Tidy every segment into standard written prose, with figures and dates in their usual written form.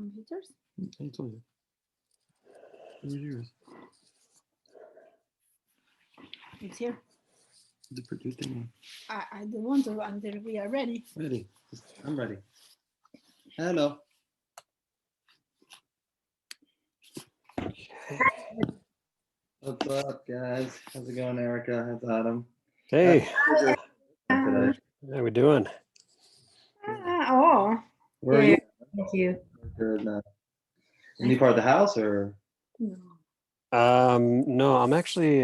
computers? I told you. Where's yours? It's here. The producer one. I don't want to until we are ready. Ready. I'm ready. Hello. What's up, guys? How's it going, Erika? How's Adam? Hey, Today. how we doing? Oh, Where are you? Thank you. Good. Any part of the house or? no. No, I'm actually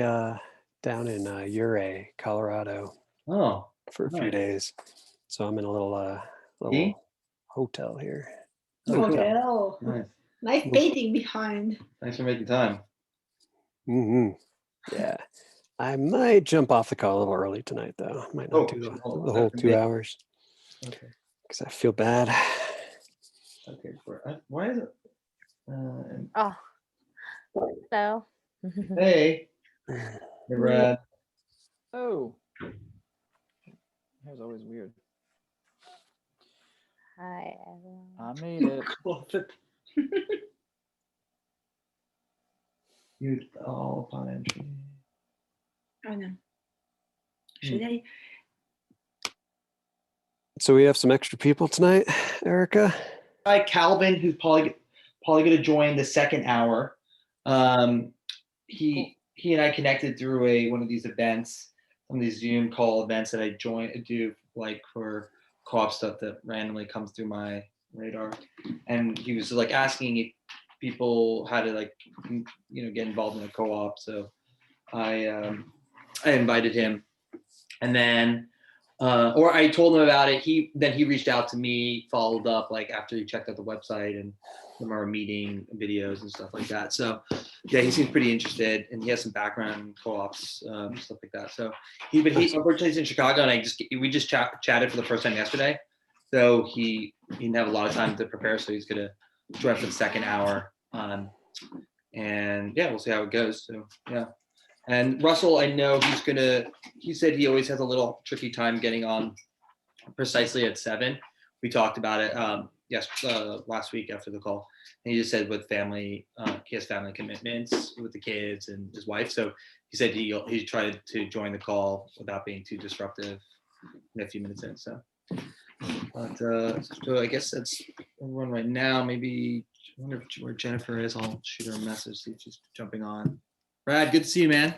down in Ouray, Colorado Oh, for a few nice. days. So I'm in a little See? hotel here. Oh, cool. Hotel. Nice. Nice painting behind. Thanks for making time. Hmm. Yeah, I might jump off the call a little early tonight, though. Might not do the whole 2 hours Okay. because I feel bad. Okay. Why is it? Oh, so. Hey. Hey, Brad. Oh, hair's always weird. Hi, everyone. I made it. You all upon entry. I know. Should I? So we have some extra people tonight, Erika. Hi, Calvin, who's probably going to join the second hour. He and I connected through one of these events, some of these Zoom call events that I do like for co-op stuff that randomly comes through my radar. And he was like asking if people how to like get involved in a co-op. So I invited him, and then or I told him about it. He reached out to me, followed up like after he checked out the website and some of our meeting videos and stuff like that. So yeah, he seems pretty interested, and he has some background in co-ops, stuff like that. So he unfortunately he's in Chicago, and we just chatted for the first time yesterday. So he didn't have a lot of time to prepare, so he's gonna join for the second hour. And yeah, we'll see how it goes. So yeah. And Russell, I know he said he always has a little tricky time getting on precisely at 7. We talked about it last week after the call. And he just said with family, he has family commitments with the kids and his wife. So he said he tried to join the call without being too disruptive in a few minutes in. So, but so I guess that's everyone right now. Maybe I wonder where Jennifer is. I'll shoot her a message, see if she's jumping on. Brad, good to see you, man.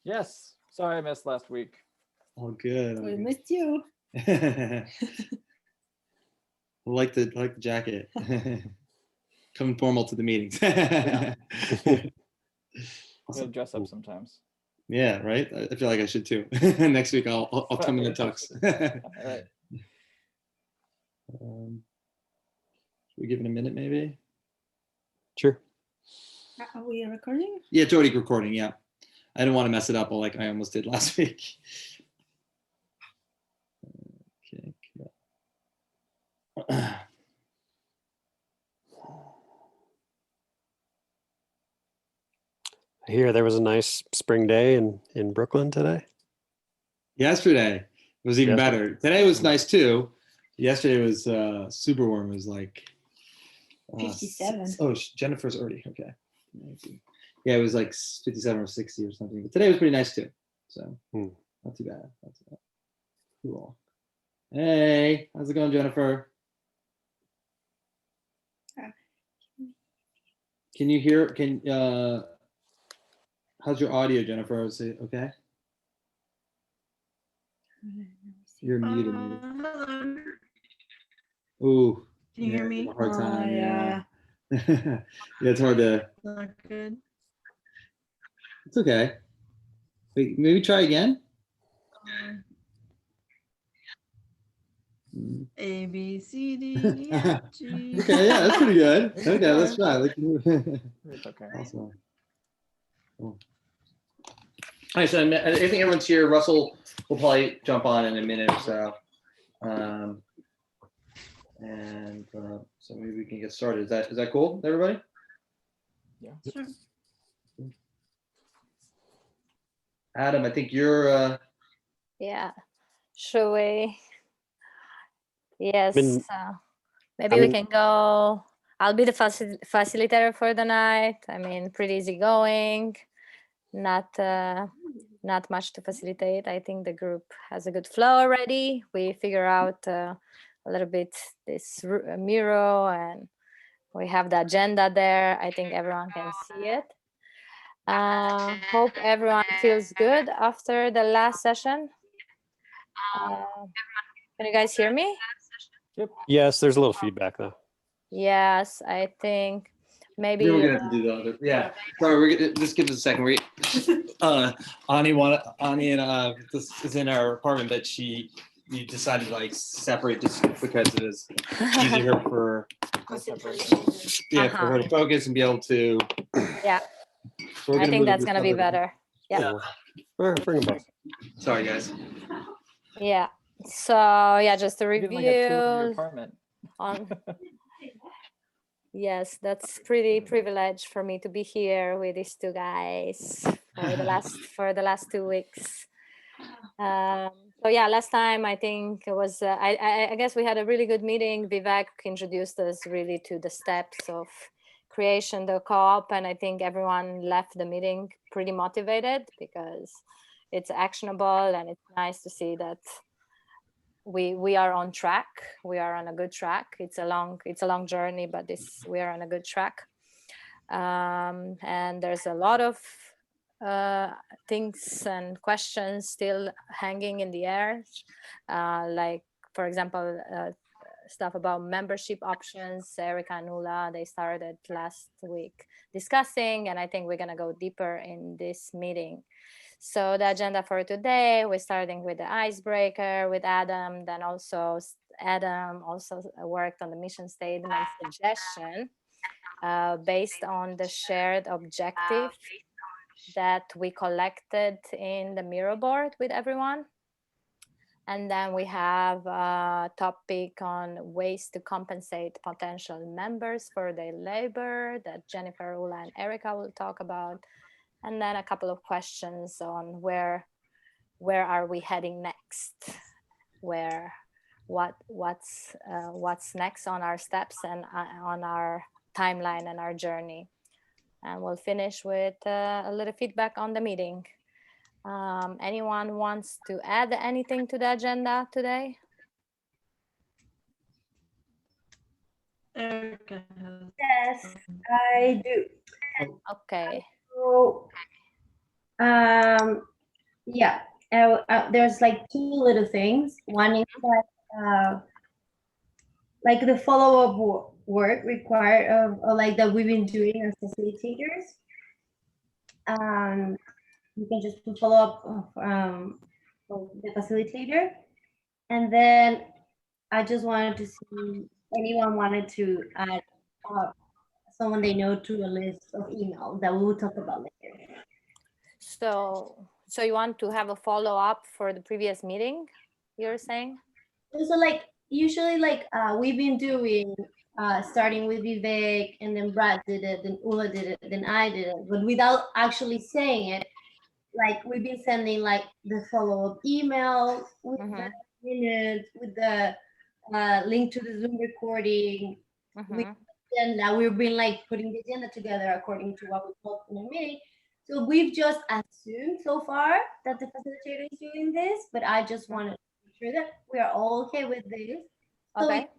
Yes. Sorry I missed last week. All good. We missed you. like the jacket. Coming formal to the meetings. Yeah. Awesome. Gotta dress up sometimes. Yeah, right. I feel like I should too. Next week I'll come in a tux. All right. Should we give it a minute, maybe? Sure. Are we recording? Yeah, it's already recording. Yeah, I didn't want to mess it up like I almost did last week. Okay. I hear there was a nice spring day in Brooklyn today. Yesterday was even better. Today was nice too. Yesterday was super warm. It was like 57. Oh, Jennifer's already okay. Yeah, it was like 57 or 60 or something. But today was pretty nice too. So not too bad. Not too bad. Cool. Hey, how's it going, Jennifer? Can you hear? How's your audio, Jennifer? Is it okay? You're muted. Hello. Ooh. Can you hear me? Hard time. Yeah. Yeah, it's hard to. Not good. It's okay. Wait, maybe try again. A B C D E F G. Okay, yeah, that's pretty good. Okay, let's try. It's okay. Awesome. Cool. All right, so I think everyone's here. Russell will probably jump on in a minute or so. So maybe we can get started. Is that cool with everybody? Yeah. Sure. Adam, I think you're Yeah. Should we? Yes. Been- Maybe we can go I'll be the facilitator for the night. I mean, pretty easygoing, not much to facilitate. I think the group has a good flow already. We figure out a little bit this Miro, and we have the agenda there. I think everyone can see it. Hope everyone feels good after the last session. Can you guys hear me? Yep. Yes, there's a little feedback though. Yes, I think maybe. We were gonna have to do the other. Yeah. Sorry, we're gonna just give us a second. Ani and this is in our apartment, but we decided to like separate this because it is easier for for her to focus and be able to. Yeah. So I think that's gonna be better. Yeah. Bring them both. Sorry, guys. Yeah. So yeah, just to You didn't like have two in your review apartment. on. Yes, that's pretty privileged for me to be here with these two guys for the last 2 weeks. So yeah, last time I think it was I guess we had a really good meeting. Vivek introduced us really to the steps of creation, the co-op, and I think everyone left the meeting pretty motivated because it's actionable and it's nice to see that we are on track. We are on a good track. It's a long journey, but we are on a good track. And there's a lot of things and questions still hanging in the air, like for example stuff about membership options. Erika and Ula, they started last week discussing, and I think we're going to go deeper in this meeting. So the agenda for today, we're starting with the icebreaker with Adam, then also Adam also worked on the mission statement suggestion based on the shared objective that we collected in the Miro board with everyone. And then we have a topic on ways to compensate potential members for their labor that Jennifer, Ula, and Erika will talk about. And then a couple of questions on where are we heading next? What's next on our steps and on our timeline and our journey. And we'll finish with a little feedback on the meeting. Anyone wants to add anything to the agenda today? Erika. Yes, I do. Okay. So, yeah, there's like 2 little things. One is that like the follow-up work required of like that we've been doing as facilitators. You can just follow up of the facilitator, and then I just wanted to see anyone wanted to add someone they know to a list of emails that we will talk about later. So you want to have a follow-up for the previous meeting, you're saying? So like usually like we've been doing starting with Vivek, and then Brad did it, then Ula did it, then I did it, but without actually saying it. Like we've been sending like the follow-up email with the minutes, with the link to the Zoom recording. And now we've been like putting the agenda together according to what we talked in the meeting. So we've just assumed so far that the facilitator is doing this, but I just wanted to make sure that we are all okay with this. So okay. It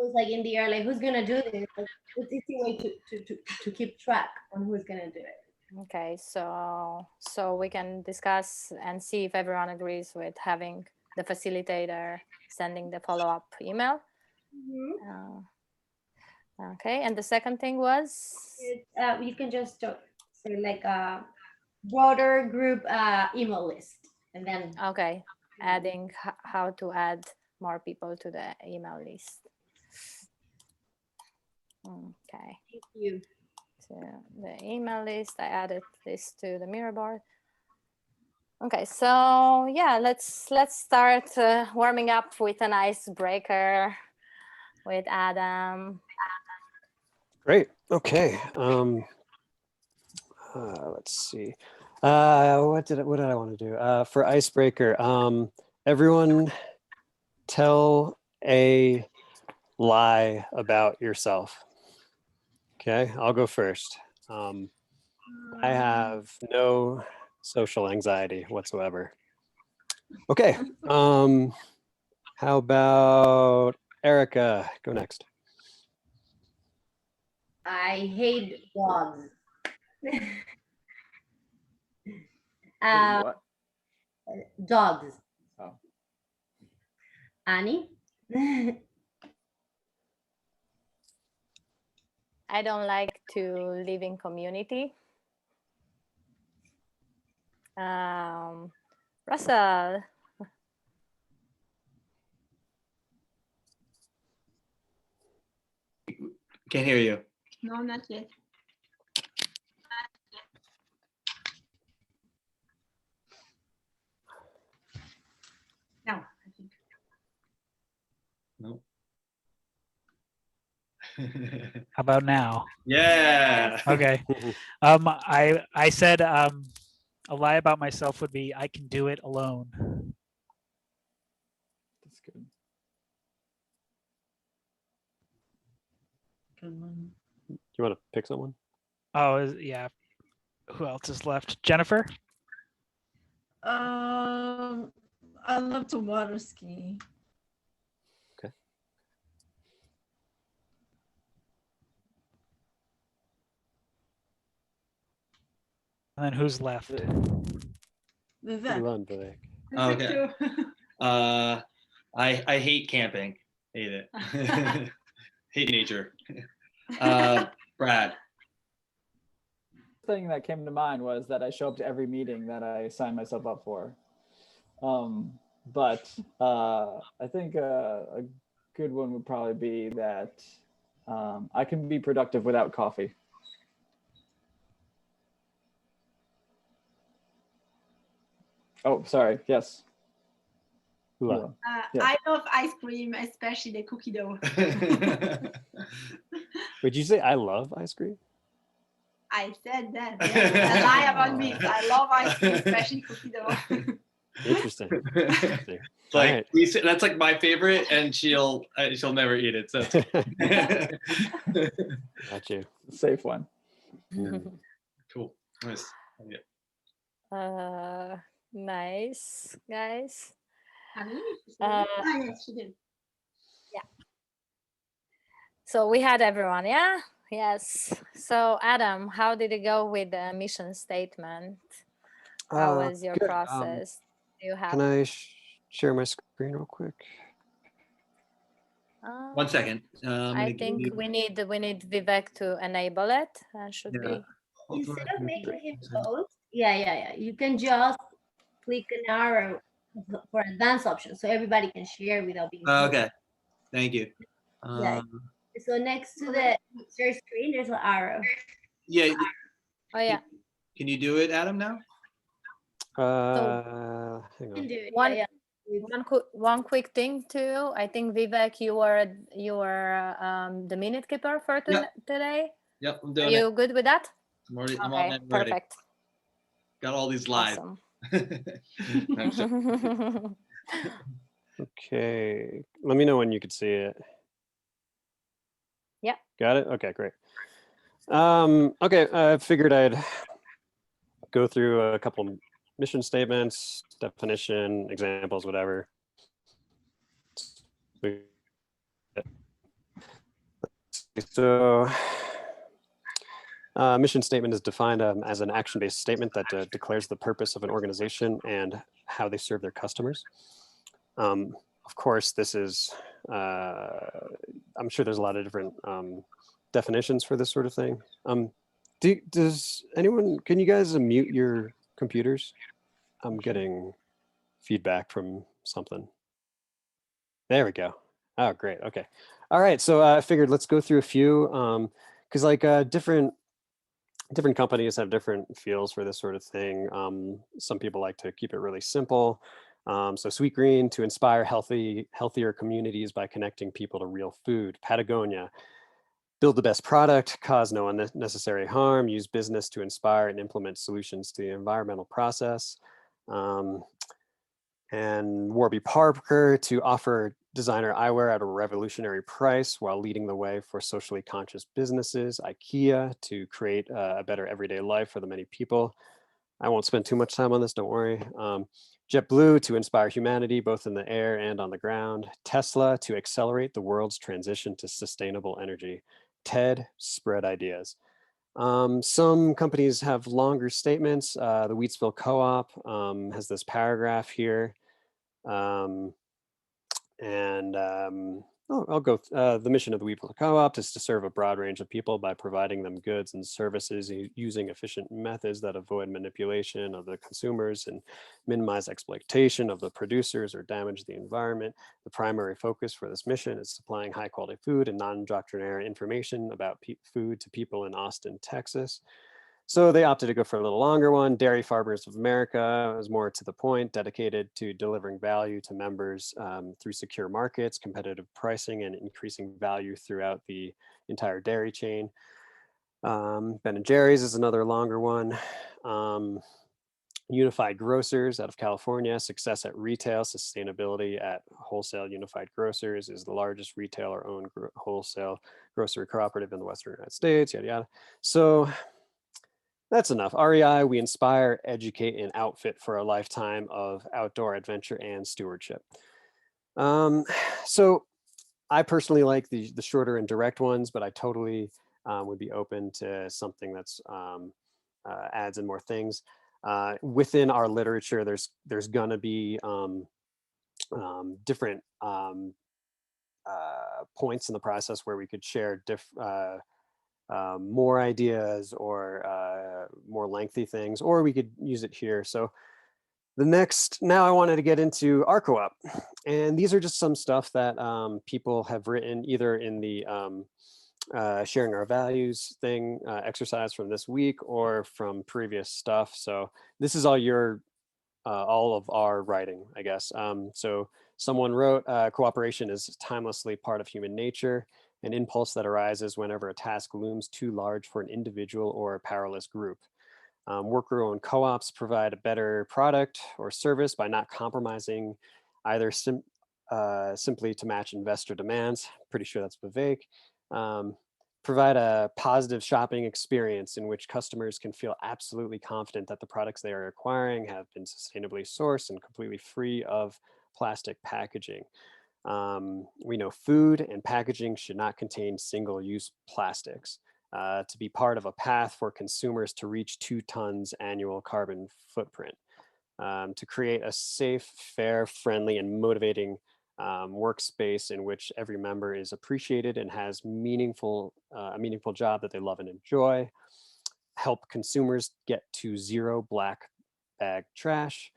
was like in the air, like who's gonna do this? Like, it's easy way to keep track on who's gonna do it. Okay, so we can discuss and see if everyone agrees with having the facilitator sending the follow-up email. Okay, and the second thing was? You can just say like a broader group email list, and then okay, adding how to add more people to the email list. Okay. Thank you. So the email list, I added this to the Miro board. Okay, so yeah, let's start warming up with an icebreaker with Adam. Great. Okay. Let's see. What did I want to do for icebreaker? Everyone, tell a lie about yourself. Okay, I'll go first. I have no social anxiety whatsoever. Okay, how about Erika? Go next. I hate dogs. What? Dogs. Oh. Annie? I don't like to live in community. Russell. Can't hear you. No, not yet. No, I think. Nope. How about now? Yeah. Okay. I said a lie about myself would be I can do it alone. That's good. Good one. You want to pick someone? Oh, yeah. Who else is left? Jennifer? I love to water ski. And then who's left? Vivek. Run, Vivek. Okay. I hate camping. Hate it. Hate nature. Brad. Thing that came to mind was that I show up to every meeting that I sign myself up for. But I think a good one would probably be that I can be productive without coffee. Oh, sorry. Yes. Hula. Yeah. I love ice cream, especially the cookie dough. Would you say I love ice cream? I said that. Yeah. A lie about me. I love ice cream, especially cookie dough. Interesting. Interesting. It's like Alright. that's like my favorite, and she'll never eat it. So Got you. Safe one. cool. Nice. Nice, guys. Honey, Uh, yes, she did. So we had everyone, yeah? Yes. So Adam, how did it go with the mission statement? How was your Good. process? Do you have? Can I share my screen real quick? 1 second. I think we need Vivek to enable it. Should Yeah. be. Instead of making him post, yeah, you can just click an arrow for advanced options so everybody can share without being. Okay. Thank you. Yeah. So next to the share screen, there's an arrow. Yeah. Oh yeah. Can you do it, Adam, now? Hang You can on. do it. One- Yeah. One quick thing too. I think Vivek, you were the minute keeper for today. Yep, I'm Are doing it. you good with that? I'm on Okay, that already. perfect. Got all these live. Awesome. No, I'm just- Okay. Let me know when you could see it. Yeah. Got it? Okay, great. Okay, I figured I'd go through a couple mission statements, definition, examples, whatever. So mission statement is defined as an action-based statement that declares the purpose of an organization and how they serve their customers. Of course, this is, I'm sure there's a lot of different definitions for this sort of thing. Does anyone, can you guys mute your computers? I'm getting feedback from something. There we go. Oh, great. Okay. All right. So I figured let's go through a few because like different companies have different feels for this sort of thing. Some people like to keep it really simple. So Sweet Green, to inspire healthier communities by connecting people to real food. Patagonia, build the best product, cause no unnecessary harm, use business to inspire and implement solutions to the environmental process. And Warby Parker to offer designer eyewear at a revolutionary price while leading the way for socially conscious businesses. IKEA to create a better everyday life for the many people. I won't spend too much time on this, don't worry. JetBlue to inspire humanity, both in the air and on the ground. Tesla to accelerate the world's transition to sustainable energy. TED, spread ideas. Some companies have longer statements. The Wheatsville Co-op has this paragraph here. I'll go. The mission of the Wheatsville Co-op is to serve a broad range of people by providing them goods and services using efficient methods that avoid manipulation of the consumers and minimize exploitation of the producers or damage the environment. The primary focus for this mission is supplying high quality food and non-doctrinaire information about food to people in Austin, Texas. So they opted to go for a little longer one. Dairy Farmers of America was more to the point, dedicated to delivering value to members through secure markets, competitive pricing, and increasing value throughout the entire dairy chain. Ben & Jerry's is another longer one. Unified Grocers out of California, success at retail, sustainability at wholesale. Unified Grocers is the largest retailer-owned wholesale grocery cooperative in the Western United States, yada, yada. So that's enough. REI, we inspire, educate, and outfit for a lifetime of outdoor adventure and stewardship. So I personally like the shorter and direct ones, but I totally would be open to something that's adds in more things. Within our literature, there's gonna be different points in the process where we could share more ideas or more lengthy things, or we could use it here. So now I wanted to get into our co-op, and these are just some stuff that people have written either in the sharing our values thing exercise from this week or from previous stuff. So this is all of our writing, I guess. So someone wrote, cooperation is timelessly part of human nature, an impulse that arises whenever a task looms too large for an individual or a powerless group. Worker-owned co-ops provide a better product or service by not compromising either simply to match investor demands. Pretty sure that's Vivek. Provide a positive shopping experience in which customers can feel absolutely confident that the products they are acquiring have been sustainably sourced and completely free of plastic packaging. We know food and packaging should not contain single-use plastics. To be part of a path for consumers to reach 2 tons annual carbon footprint. To create a safe, fair, friendly, and motivating workspace in which every member is appreciated and has a meaningful job that they love and enjoy. Help consumers get to zero black bag trash.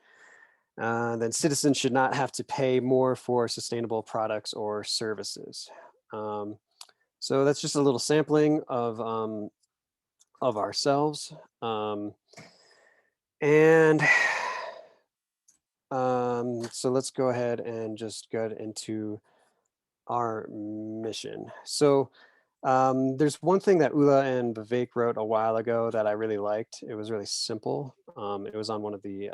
Then citizens should not have to pay more for sustainable products or services. So that's just a little sampling of ourselves. So let's go ahead and just get into our mission. So there's one thing that Ula and Vivek wrote a while ago that I really liked. It was really simple. It was on one of the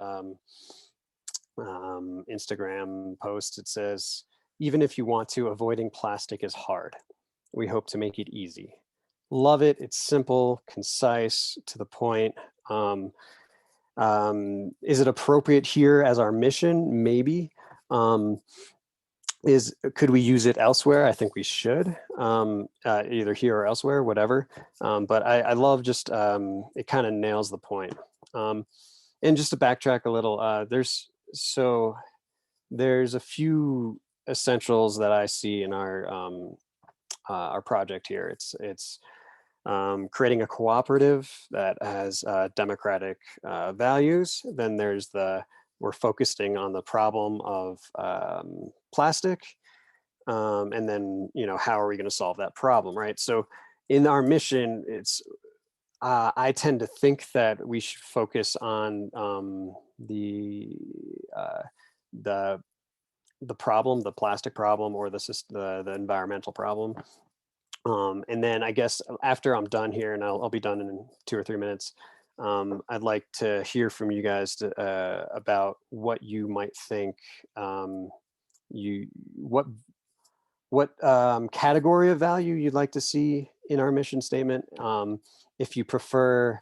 Instagram posts. It says, even if you want to, avoiding plastic is hard. We hope to make it easy. Love it. It's simple, concise, to the point. Is it appropriate here as our mission? Maybe. Could we use it elsewhere? I think we should, either here or elsewhere, whatever. But I love just, it kind of nails the point. And just to backtrack a little, there's a few essentials that I see in our project here. It's creating a cooperative that has democratic values. Then we're focusing on the problem of plastic. And then, how are we going to solve that problem, right? So in our mission, I tend to think that we should focus on the problem, the plastic problem, or the environmental problem. And then I guess after I'm done here, and I'll be done in 2 or 3 minutes, I'd like to hear from you guys about what you might think what category of value you'd like to see in our mission statement. If you prefer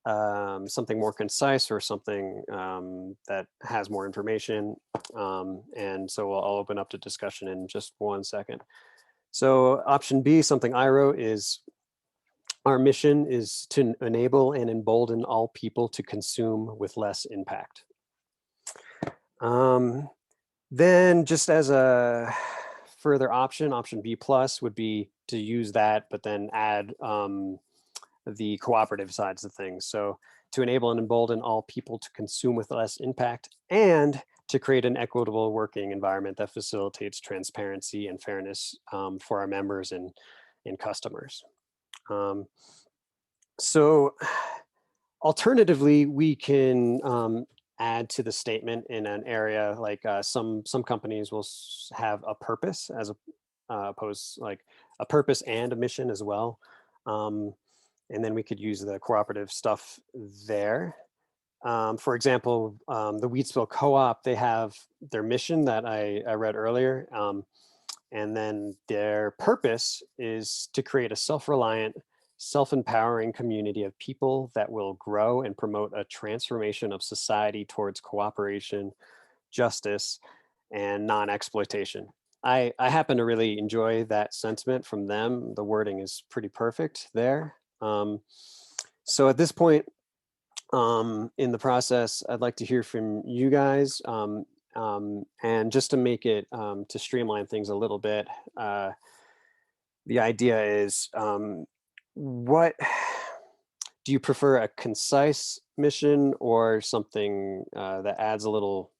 something more concise or something that has more information. And so I'll open up to discussion in just 1 second. So option B, something I wrote, is our mission is to enable and embolden all people to consume with less impact. Then just as a further option, option B plus would be to use that, but then add the cooperative sides of things. So to enable and embolden all people to consume with less impact and to create an equitable working environment that facilitates transparency and fairness for our members and customers. So alternatively, we can add to the statement in an area like some companies will have a purpose as opposed like a purpose and a mission as well. And then we could use the cooperative stuff there. For example, the Wheatsville Co-op, they have their mission that I read earlier. And then their purpose is to create a self-reliant, self-empowering community of people that will grow and promote a transformation of society towards cooperation, justice, and non-exploitation. I happen to really enjoy that sentiment from them. The wording is pretty perfect there. So at this point in the process, I'd like to hear from you guys. And just to make it, to streamline things a little bit, the idea is, what do you prefer, a concise mission or something that adds a little,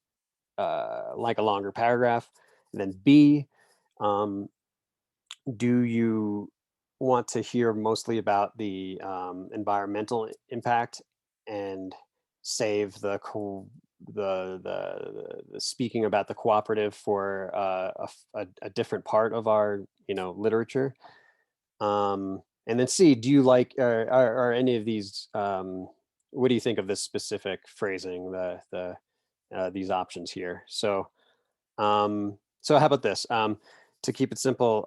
like a longer paragraph? And then B, do you want to hear mostly about the environmental impact and save the speaking about the cooperative for a different part of our literature? And then C, do you like, are any of these, what do you think of this specific phrasing, these options here? So so how about this, to keep it simple,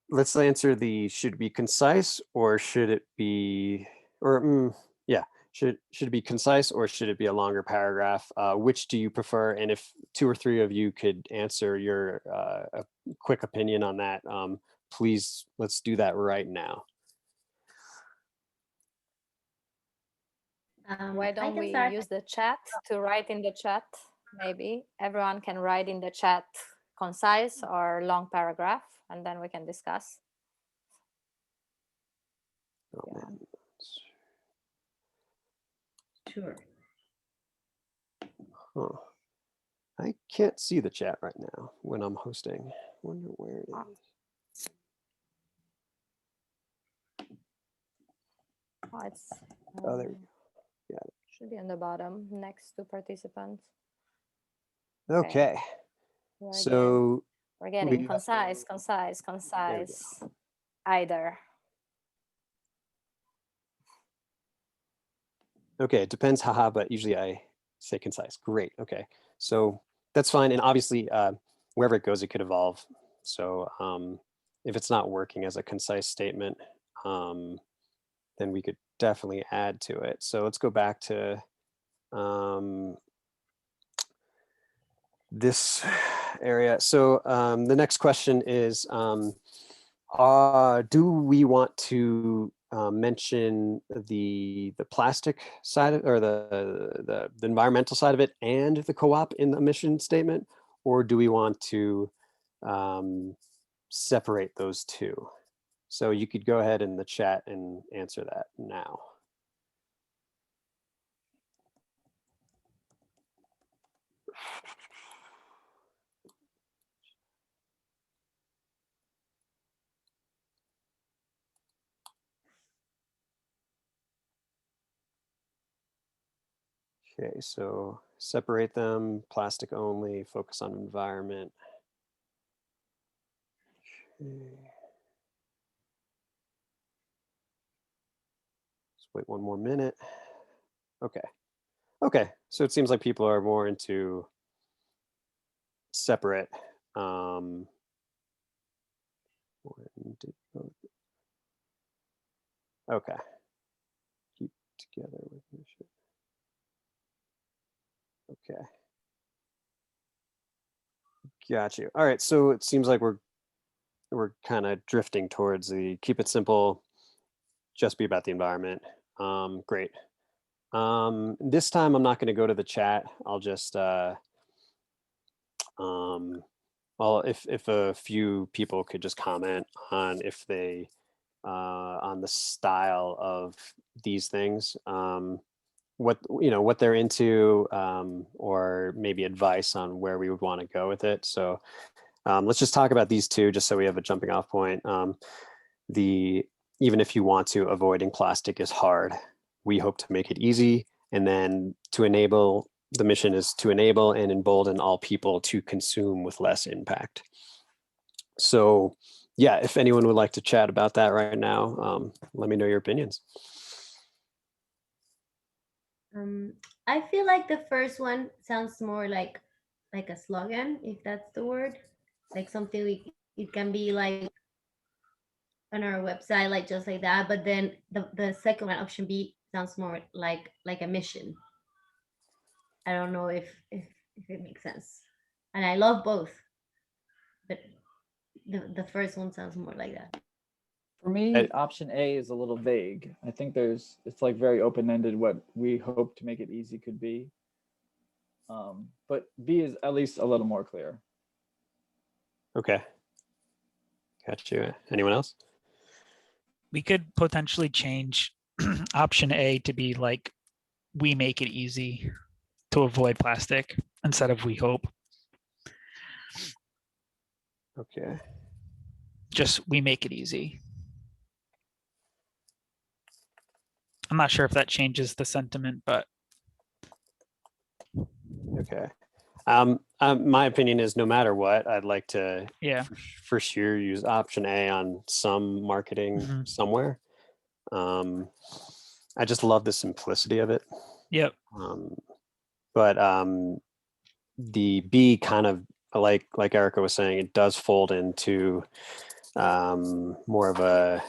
let's answer the should it be concise or should it be, or yeah, should it be concise or should it be a longer paragraph? Which do you prefer? And if 2 or 3 of you could answer your a quick opinion on that, please, let's do that right now. Why don't we use the chat to write in the chat? Maybe everyone can write in the chat concise or long paragraph, and then we can discuss. Oh, man. Sure. Huh. I can't see the chat right now when I'm hosting. Wonder where it is. Oh, it's, Oh, there we go. Got it. should be on the bottom next to participants. Okay. So we're getting concise, either. Okay, it depends, haha, but usually I say concise. Great, okay. So that's fine. And obviously, wherever it goes, it could evolve. So if it's not working as a concise statement, then we could definitely add to it. So let's go back to this area. So the next question is, do we want to mention the plastic side of, or the environmental side of it and the co-op in the mission statement, or do we want to separate those two? So you could go ahead in the chat and answer that now. Okay, so separate them, plastic only, focus on environment. Okay. wait one more minute. Okay. Okay. So it seems like people are more into separate. Okay. Keep together with mission. Okay. Got you. All right. So it seems like we're kind of drifting towards the keep it simple, just be about the environment. Great. This time I'm not going to go to the chat. I'll just well, if a few people could just comment on if they on the style of these things, what what they're into, or maybe advice on where we would want to go with it. So let's just talk about these two, just so we have a jumping off point. Even if you want to, avoiding plastic is hard. We hope to make it easy, and then to enable. The mission is to enable and embolden all people to consume with less impact. So yeah, if anyone would like to chat about that right now, let me know your opinions. I feel like the first one sounds more like a slogan, if that's the word, like something it can be like on our website, like just like that. But then the second one, option B, sounds more like a mission. I don't know if it makes sense, and I love both, but the first one sounds more like that. For me, option A is a little vague. I think it's like very open-ended what we hope to make it easy could be. But B is at least a little more clear. Okay. Got you. Anyone else? We could potentially change option A to be like, we make it easy to avoid plastic instead of we hope. Okay. Just we make it easy. I'm not sure if that changes the sentiment, but. Okay. My opinion is no matter what, I'd like to for sure use option A on some marketing somewhere. I just love the simplicity of it. Yep. But the B kind of like Erika was saying, it does fold into more of a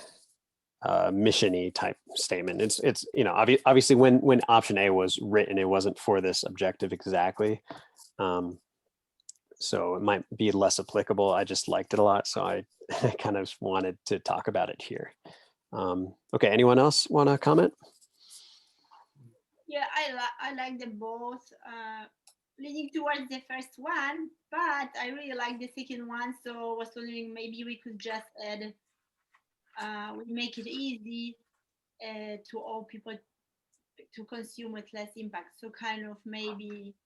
mission-y type statement. It's obviously when option A was written, it wasn't for this objective exactly. So it might be less applicable. I just liked it a lot, so I kind of wanted to talk about it here. Okay, anyone else want to comment? Yeah, I like them both. Leaning towards the first one, but I really like the second one. So I was wondering maybe we could just add, we make it easy to all people to consume with less impact. So kind of maybe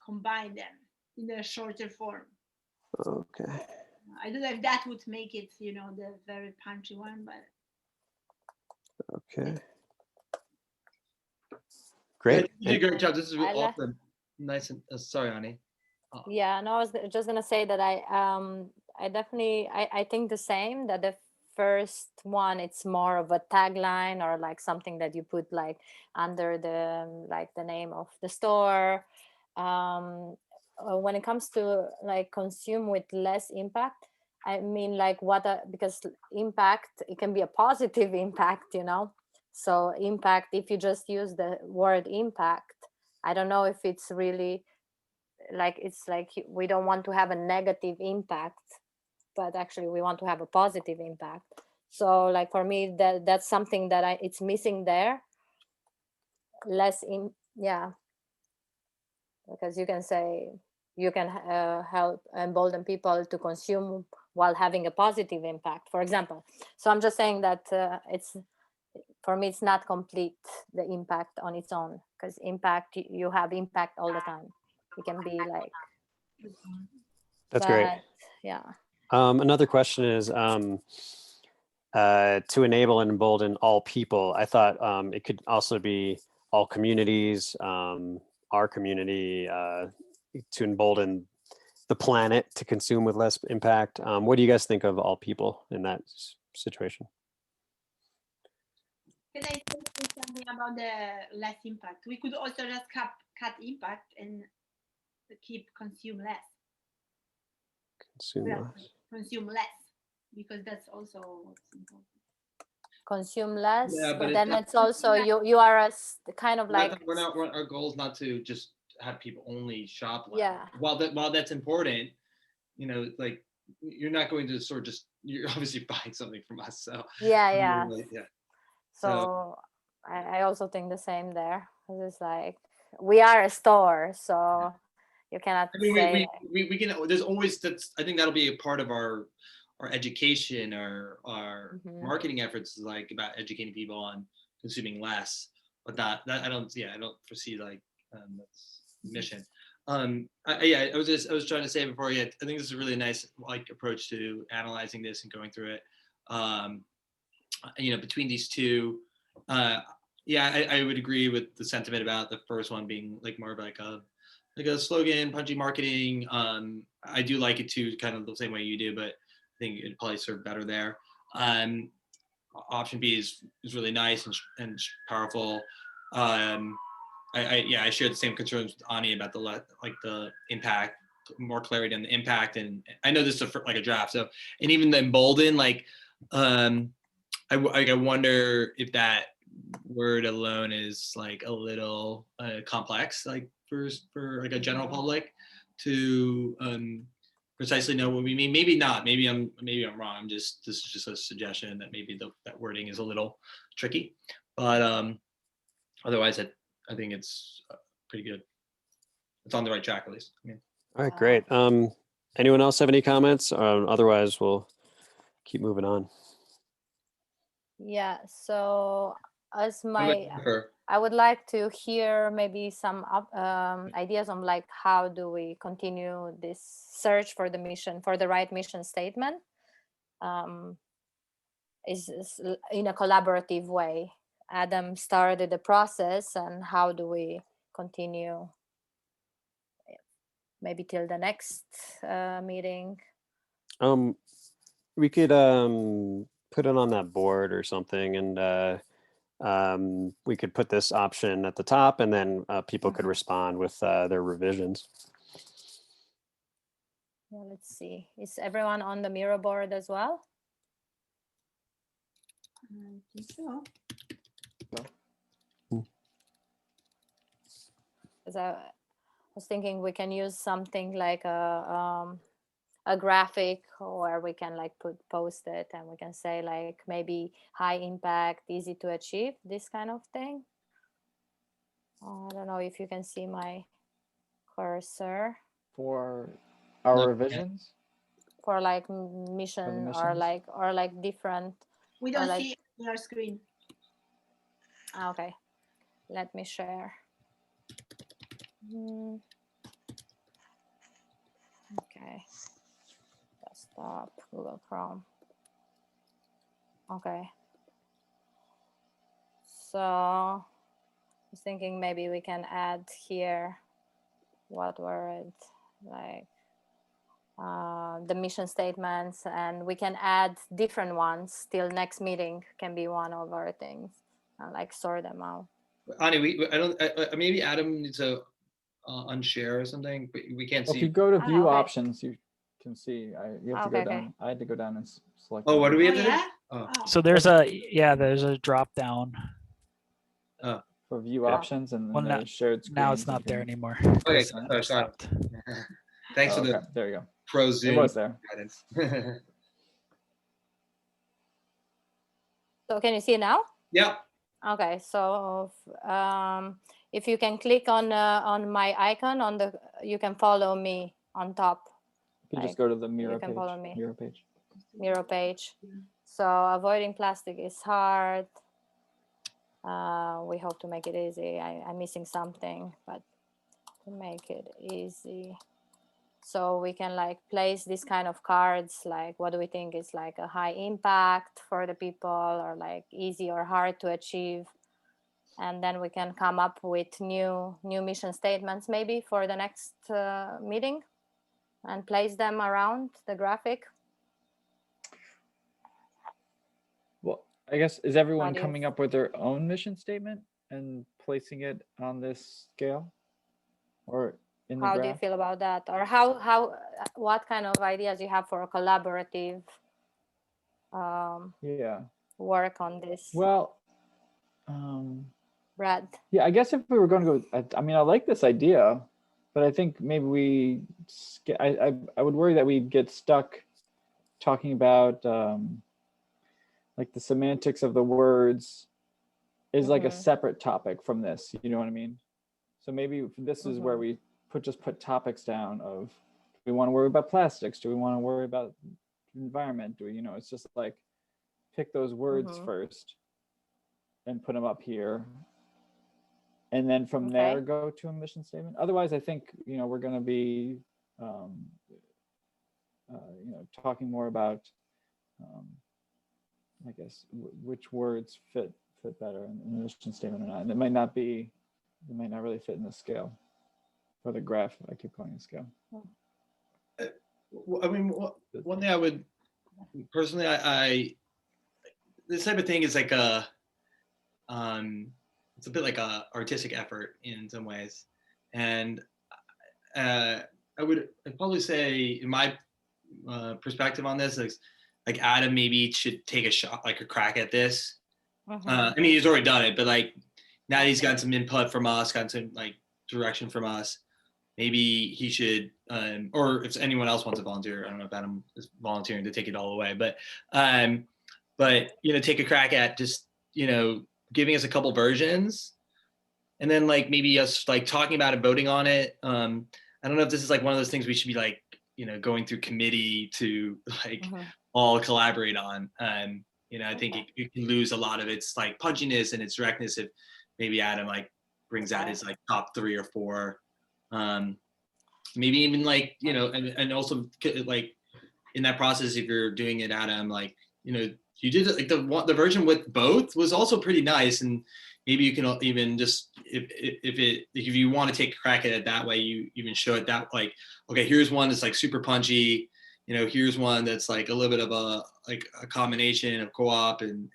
combine them in a shorter form. Okay. I don't know if that would make it, the very punchy one, but. Okay. Great. You did a great job. This is awesome. Nice and sorry, Ani. Yeah, no, I was just gonna say that I definitely I think the same, that the first one, it's more of a tagline or like something that you put like under the name of the store. When it comes to like consume with less impact, I mean like because impact, it can be a positive impact, so impact, if you just use the word impact, I don't know if it's really like, it's like we don't want to have a negative impact, but actually we want to have a positive impact. So like for me, that's something that it's missing there. Because you can say you can help embolden people to consume while having a positive impact, for example. So I'm just saying that for me, it's not complete, the impact on its own, because impact, you have impact all the time. It can be like. That's great. Yeah. Another question is to enable and embolden all people. I thought it could also be all communities, our community, to embolden the planet to consume with less impact. What do you guys think of all people in that situation? Can I say something about the less impact. We could also just cut impact and keep consume less. Consume Yeah, less. consume less, because that's also what's important. Consume less, Yeah, but but it's then not- it's also you are kind of like our goal is not to just have people only shop. Yeah. While that's important, like you're not going to sort of just, you're obviously buying something from us. So yeah. yeah. So I also think the same there. It's like we are a store, so you cannot I mean, say we can. There's always that's. I think that'll be a part of our education, our Mhm. marketing efforts, is like about educating people on consuming less. But that I don't. Yeah, I don't foresee like that's the mission. I was trying to say before. Yeah, I think this is a really nice like approach to analyzing this and going through it. Between these two. Yeah, I would agree with the sentiment about the first one being like more of like a slogan, punchy marketing. I do like it too, kind of the same way you do, but I think it'd probably serve better there. Option B is really nice and powerful. I share the same concerns with Ani about the impact, more clarity on the impact, and I know this is like a draft, so and even the embolden, like I wonder if that word alone is like a little complex, like for like a general public to precisely know what we mean. Maybe not. Maybe I'm wrong. This is just a suggestion that maybe that wording is a little tricky, but otherwise I think it's pretty good. It's on the right track at least. I mean. All right, great. Anyone else have any comments? Otherwise, we'll keep moving on. Yeah, so as Jennifer. I would like to hear maybe some ideas on like how do we continue this search for the mission, for the right mission statement, is in a collaborative way. Adam started the process, and how do we continue maybe till the next meeting? We could put it on that board or something, and we could put this option at the top, and then people could respond with their revisions. Yeah, let's see. Is everyone on the Miro board as well? I think so. Because I was thinking we can use something like a graphic where we can like post it, and we can say like maybe high impact, easy to achieve, this kind of thing. I don't know if you can see my cursor. For our revisions? For like mission or like different. We don't see your screen. Okay, let me share. Okay, desktop, Google Chrome. Okay, so I was thinking maybe we can add here, what were it, like the mission statements, and we can add different ones till next meeting can be one of our things, and like sort them out. Ani, maybe Adam needs to unshare or something, but we can't see. If you go to view options, you can see. You have to go down. Okay. I had to go down and select. Oh, what do we have to do? Yeah? Oh. So there's a drop down. For view options, and then there's shared screen. Now it's not there anymore. Okay, sorry. Thanks for the there you go. pro Zoom It was there. guidance. So can you see now? Yep. Okay, so if you can click on my icon on the, you can follow me on top. You can just go to the Miro you can page. follow me. Miro page. Miro page. So avoiding plastic is hard. We hope to make it easy. I'm missing something, but to make it easy. So we can like place this kind of cards, like what do we think is like a high impact for the people, or like easy or hard to achieve. And then we can come up with new mission statements maybe for the next meeting and place them around the graphic. Well, I guess, is everyone do you- coming up with their own mission statement and placing it on this scale or in the How do you graph? feel about that? Or what kind of ideas you have for a collaborative Yeah. work on this, Well, Brad? yeah, I guess if we were going to go, I mean, I like this idea, but I think maybe I would worry that we'd get stuck talking about like the semantics of the words is like a separate topic from this. You know what I mean? So maybe this is where we just put topics down of, do we want to worry about plastics? Do we want to worry about environment? Do we, you know, it's just like pick those words first and put them up here. And then from there, go to a mission statement. Otherwise, I think, you know, we're going to be, you know, talking more about, I guess, which words fit better in the mission statement or not. And it might not really fit in the scale or the graph. I keep calling it scale. I mean, one thing I would personally, I this type of thing is like a, it's a bit like a artistic effort in some ways, and I'd probably say, in my perspective on this, like Adam maybe should take a shot, like a crack at this. I mean, he's already done it, but like now he's got some input from us, got some like direction from us. Maybe he should, or if anyone else wants to volunteer, I don't know if Adam is volunteering to take it all away, but you know, take a crack at just, you know, giving us a couple versions, and then like maybe us like talking about it, voting on it. I don't know if this is like one of those things we should be like, you know, going through committee to like all collaborate on. You know, I think it can lose a lot of its like punchiness and its directness if maybe Adam like brings out his like top 3 or 4. Maybe even like, you know, and also like in that process, if you're doing it, Adam, like, you know, you did like the version with both was also pretty nice, and maybe you can even just if you want to take a crack at it that way, you even show it that like, okay, here's one that's like super punchy, you know, here's one that's like a little bit of a combination of co-op and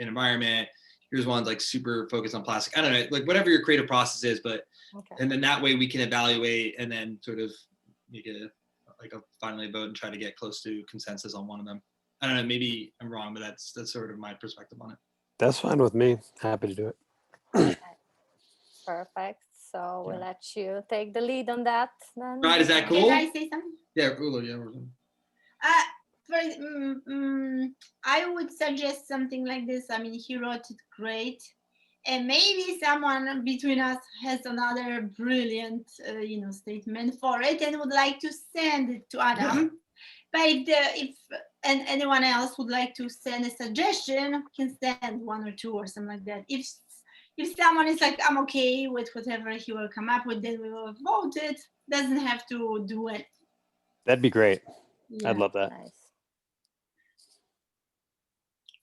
environment. Here's one like super focused on plastic. I don't know, like whatever your creative process is, but and then that way we can evaluate and then sort of make a finally vote and try to get close to consensus on one of them. I don't know, maybe I'm wrong, but that's sort of my perspective on it. That's fine with me. Happy to do it. Perfect. So we'll let you take the lead on that then. Right, is that cool? Can I say something? Yeah, Ula, yeah. I would suggest something like this. I mean, he wrote it great. And maybe someone between us has another brilliant, you know, statement for it and would like to send it to Adam. But if anyone else would like to send a suggestion, can send 1 or 2 or something like that. If someone is like, I'm okay with whatever he will come up with, then we will vote it. Doesn't have to do it. That'd be great. Yeah. I'd love that. Nice.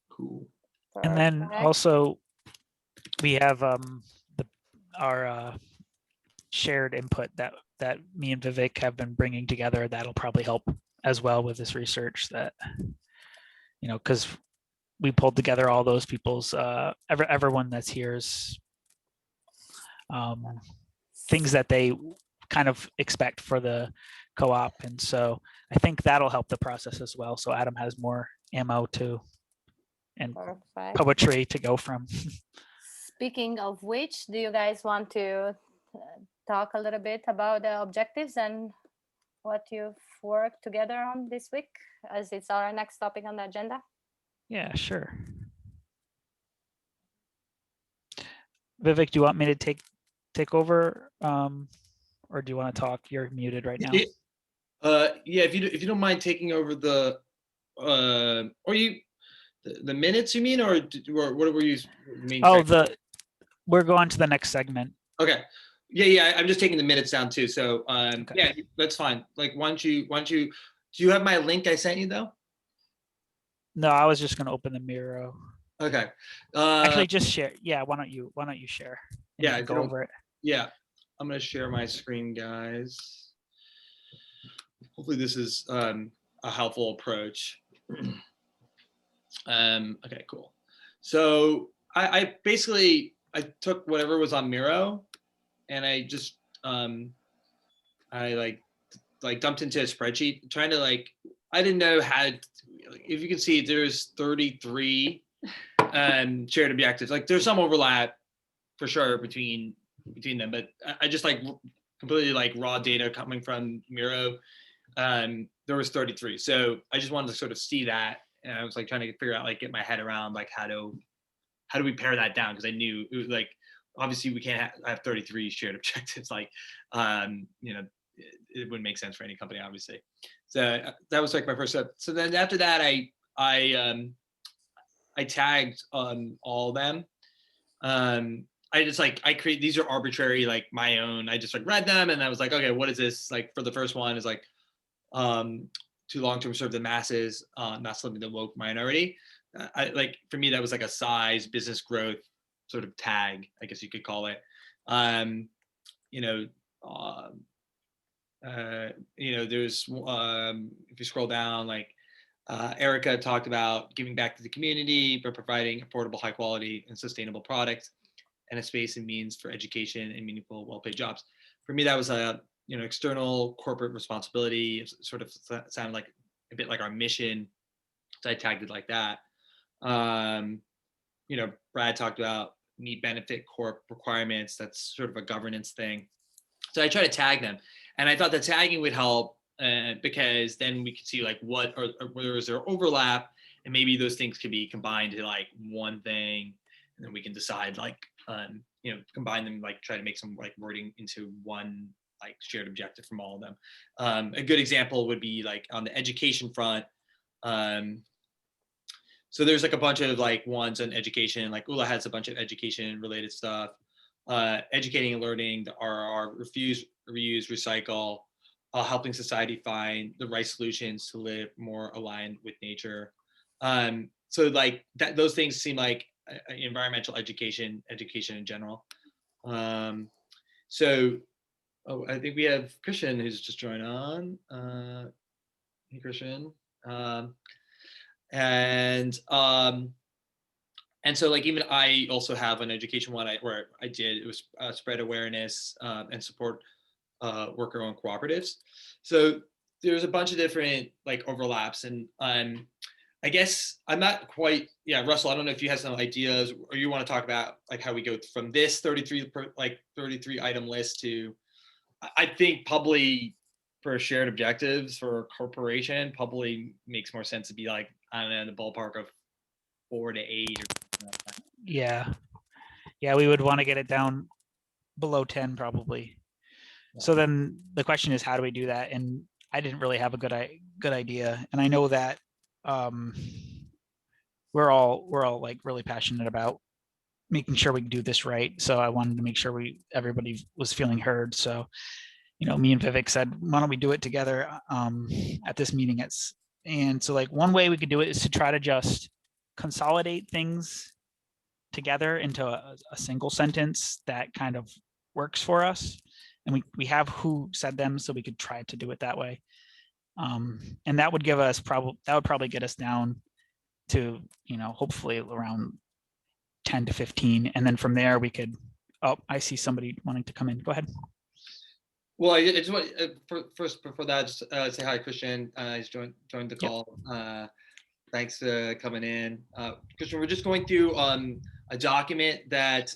Cool. And then also we have our shared input that me and Vivek have been bringing together. That'll probably help as well with this research, that, you know, because we pulled together all those people's everyone that's here's things that they kind of expect for the co-op, and so I think that'll help the process as well. So Adam has more ammo and poetry to go from. Speaking of which, do you guys want to talk a little bit about the objectives and what you've worked together on this week, as it's our next topic on the agenda? Yeah, sure. Vivek, do you want me to take over, or do you want to talk? You're muted right now. Yeah, if you don't mind taking over the the minutes, you mean, or what were you mean? Oh, we're going to the next segment. Okay. Yeah. I'm just taking the minutes down too. So okay. Yeah, that's fine. Like, why don't you? Do you have my link I sent you though? No, I was just going to open the Miro. Okay. Actually, just share. Yeah. Why don't you share? Yeah. Go over it. Yeah. I'm going to share my screen, guys. Hopefully this is a helpful approach. Okay, cool. So I basically, I took whatever was on Miro and I just, I like dumped into a spreadsheet trying to I didn't know how to, if you can see, there's 33 shared objectives. Like there's some overlap for sure between them, but I just completely raw data coming from Miro. There was 33. So I just wanted to sort of see that. And I was trying to figure out, get my head around how do we pare that down? Because I knew it was obviously we can't have 33 shared objectives. It wouldn't make sense for any company, obviously. So that was my first step. So then after that, I tagged all of them. I just I create, these are arbitrary, my own. I just read them and I was okay, what is this? For the first one is to long-term serve the masses, not something the woke minority. For me, that was a size, business growth sort of tag, I guess you could call it. There's if you scroll down, Erika talked about giving back to the community by providing affordable, high quality, and sustainable products, and a space and means for education and meaningful, well-paid jobs. For me, that was external corporate responsibility. It sort of sounded a bit like our mission, so I tagged it like that. Brad talked about meet benefit corp requirements. That's sort of a governance thing. So I try to tag them, and I thought the tagging would help because then we could see what or where is there overlap, and maybe those things could be combined to one thing, and then we can decide combine them, try to make some wording into one shared objective from all of them. A good example would be on the education front. So there's a bunch of ones on education, ULA has a bunch of education related stuff, educating and learning, the RR, refuse, reuse, recycle, helping society find the right solutions to live more aligned with nature. So that, those things seem like environmental education in general. So I think we have Christian who's just joined on. Hey, Christian. And so even I also have an education one where I did, it was spread awareness and support worker-owned cooperatives. So there's a bunch of different overlaps, and I guess I'm not quite, Russell, I don't know if you have some ideas or you want to talk about how we go from this 33 item list to, I think probably for shared objectives for a corporation probably makes more sense to be I don't know, in the ballpark of 4 to 8 or something like that. Yeah, we would want to get it down below 10 probably. Yeah. So then the question is, how do we do that? And I didn't really have a good idea, and I know that we're all really passionate about making sure we do this right. So I wanted to make sure everybody was feeling heard. So me and Vivek said, why don't we do it together at this meeting? And so one way we could do it is to try to just consolidate things together into a single sentence that kind of works for us. And we have who said them, so we could try to do it that way. And that would give us probably get us down to, hopefully around 10 to 15. And then from there we could, oh, I see somebody wanting to come in. Go ahead. Well, I just want first before that, just say hi, Christian. He's joined the call. Yep. Thanks for coming in, Christian. We're just going through a document that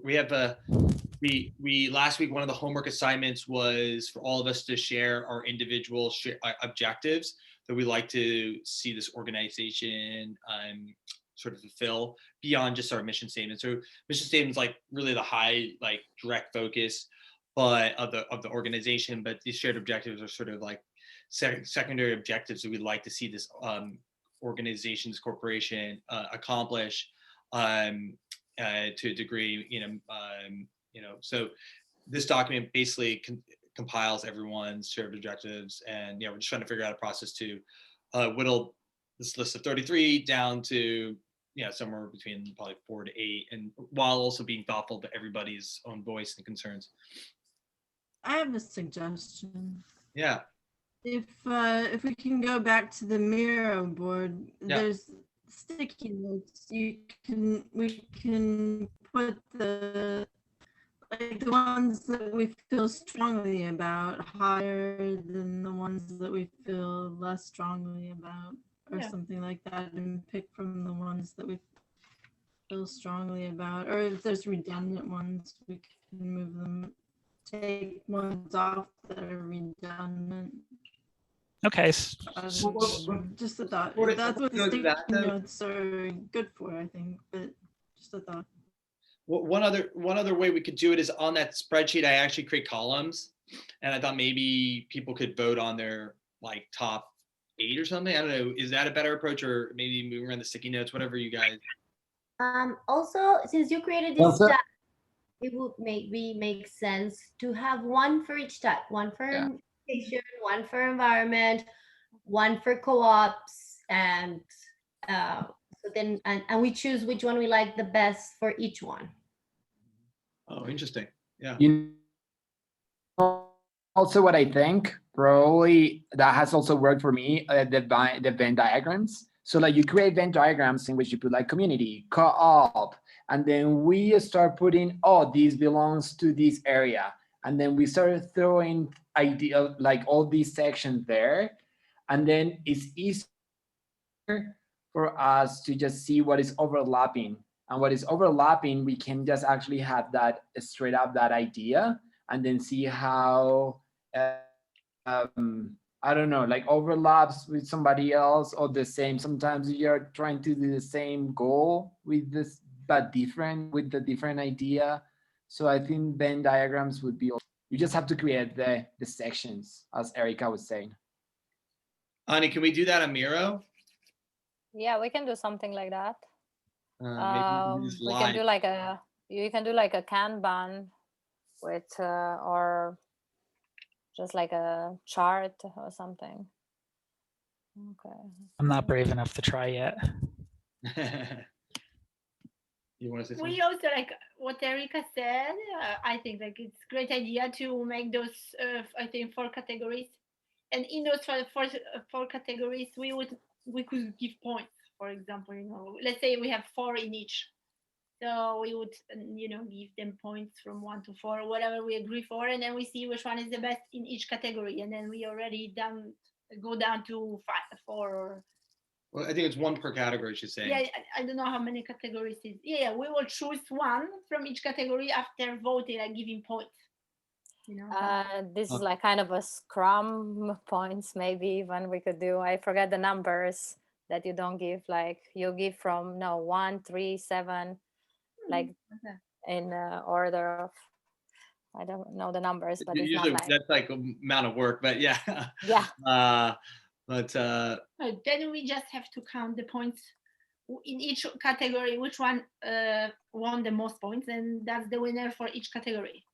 we have. We last week, one of the homework assignments was for all of us to share our individual objectives that we like to see this organization sort of fulfill beyond just our mission statement. So mission statement is really the high direct focus, but of the organization. But these shared objectives are sort of secondary objectives that we'd like to see this organization, this corporation accomplish to a degree. So this document basically compiles everyone's shared objectives, and we're just trying to figure out a process to whittle this list of 33 down to somewhere between probably 4 to 8, and while also being thoughtful to everybody's own voice and concerns. I have a suggestion. Yeah. If we can go back to the Miro board, sticky notes, we can put the ones that we feel strongly about higher than the ones that we feel less strongly about, or Yeah. something like that, and pick from the ones that we feel strongly about. Or if there's redundant ones, we can move them, take ones off that are redundant. Okay. Just a thought. That's what the Note sticky that, though. notes are good for, I think, but just a thought. One other way we could do it is on that spreadsheet, I actually create columns, and I thought maybe people could vote on their like top 8 or something. I don't know. Is that a better approach, or maybe moving around the sticky notes, whatever you guys? Also, since you created this tab, it would maybe make sense to have one for each type, one for education, one for environment, one for co-ops, and so then and we choose which one we like the best for each one. Oh, interesting. Yeah. You know, also what I think probably that has also worked for me, the Venn diagrams. So like you create Venn diagrams in which you put like community, co-op, and then we start putting, oh, this belongs to this area. And then we start throwing idea like all these sections there. And then it's easier for us to just see what is overlapping. And what is overlapping, we can just actually have that straight up that idea, and then see how I don't know, like overlaps with somebody else or the same. Sometimes you're trying to do the same goal with this, but different with the different idea. So I think Venn diagrams would be, you just have to create the sections, as Erika was saying. Ani, can we do that on Miro? Yeah, we can do something like that. Maybe We can do like you can do like a Kanban with or just like a chart or something. Okay. I'm not brave enough to try yet. You want to say something? We also like what Erika said. I think like it's a great idea to make those I think 4 categories, and in those 4 categories we could give points. For example, let's say we have 4 in each, so we would give them points from 1 to 4, whatever we agree for, and then we see which one is the best in each category, and then we already go down to 4 or. Well, I think it's 1 per category, she's saying. Yeah, I don't know how many categories it is. Yeah, we will choose 1 from each category after voting and giving points. This is like kind of a Scrum points, maybe even we could do. I forget the numbers that you don't give. Like you give from 1, 3, 7, like in order of. I don't know the numbers, but it's usually not like that's like amount of work. But yeah. Yeah. Then we just have to count the points in each category, which one won the most points, and that's the winner for each category.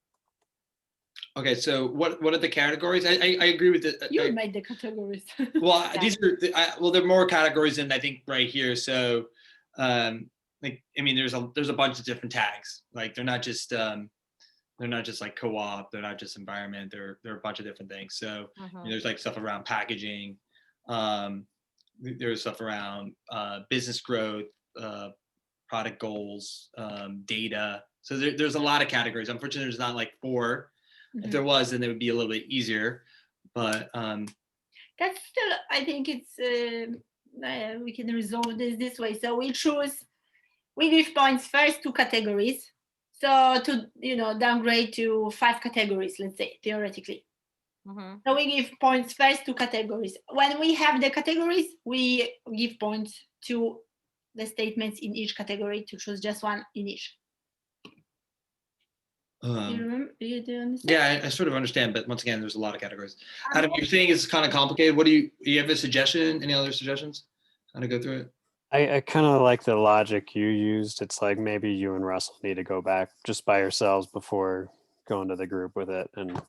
Okay, so what are the categories? I agree with it. You made the categories. Well, these are there are more categories than I think right here. So, like I mean, there's a bunch of different tags. Like they're not just like co-op. They're not just environment. They're a bunch of different things. So there's like stuff around packaging. There's stuff around business growth, product goals, data. So there's a lot of categories. Unfortunately, there's not like 4. If there was, then it would be a little bit easier. But that's still, I think it's we can resolve this way. So we give points first to categories. So to downgrade to 5 categories, let's say theoretically. So we give points first to categories. When we have the categories, we give points to the statements in each category to choose just 1 in each. You remember? You do understand? Yeah, I sort of understand, but once again, there's a lot of categories. Adam, you're saying it's kind of complicated. What do you have a suggestion? Any other suggestions? Kind of go through it. I kind of like the logic you used. It's like maybe you and Russell need to go back just by yourselves before going to the group with it, and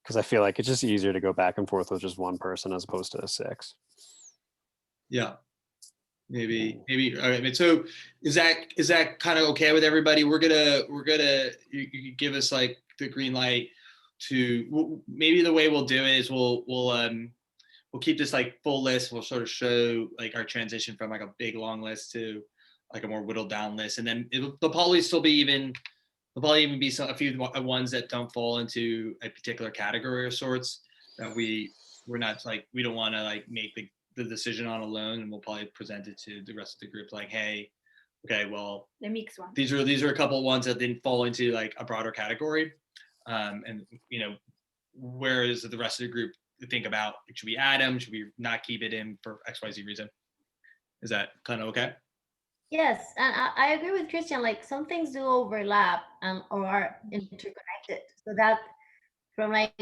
because I feel like it's just easier to go back and forth with just 1 person as opposed to 6. Yeah. Maybe. All right. So is that kind of okay with everybody? We're gonna you give us like the green light to maybe the way we'll do it is we'll we'll keep this like full list. We'll sort of show like our transition from like a big long list to like a more whittled down list, and then there'll probably still be there'll probably even be a few ones that don't fall into a particular category of sorts that we're not like, we don't want to like make the decision on alone, and we'll probably present it to the rest of the group like, hey, okay, well, The mixed one. these are a couple of ones that didn't fall into like a broader category, and whereas the rest of the group think about, should we add them, should we not keep it in for XYZ reason. Is that kind of okay? Yes, and I agree with Christian. Like some things do overlap and or are interconnected, so that from like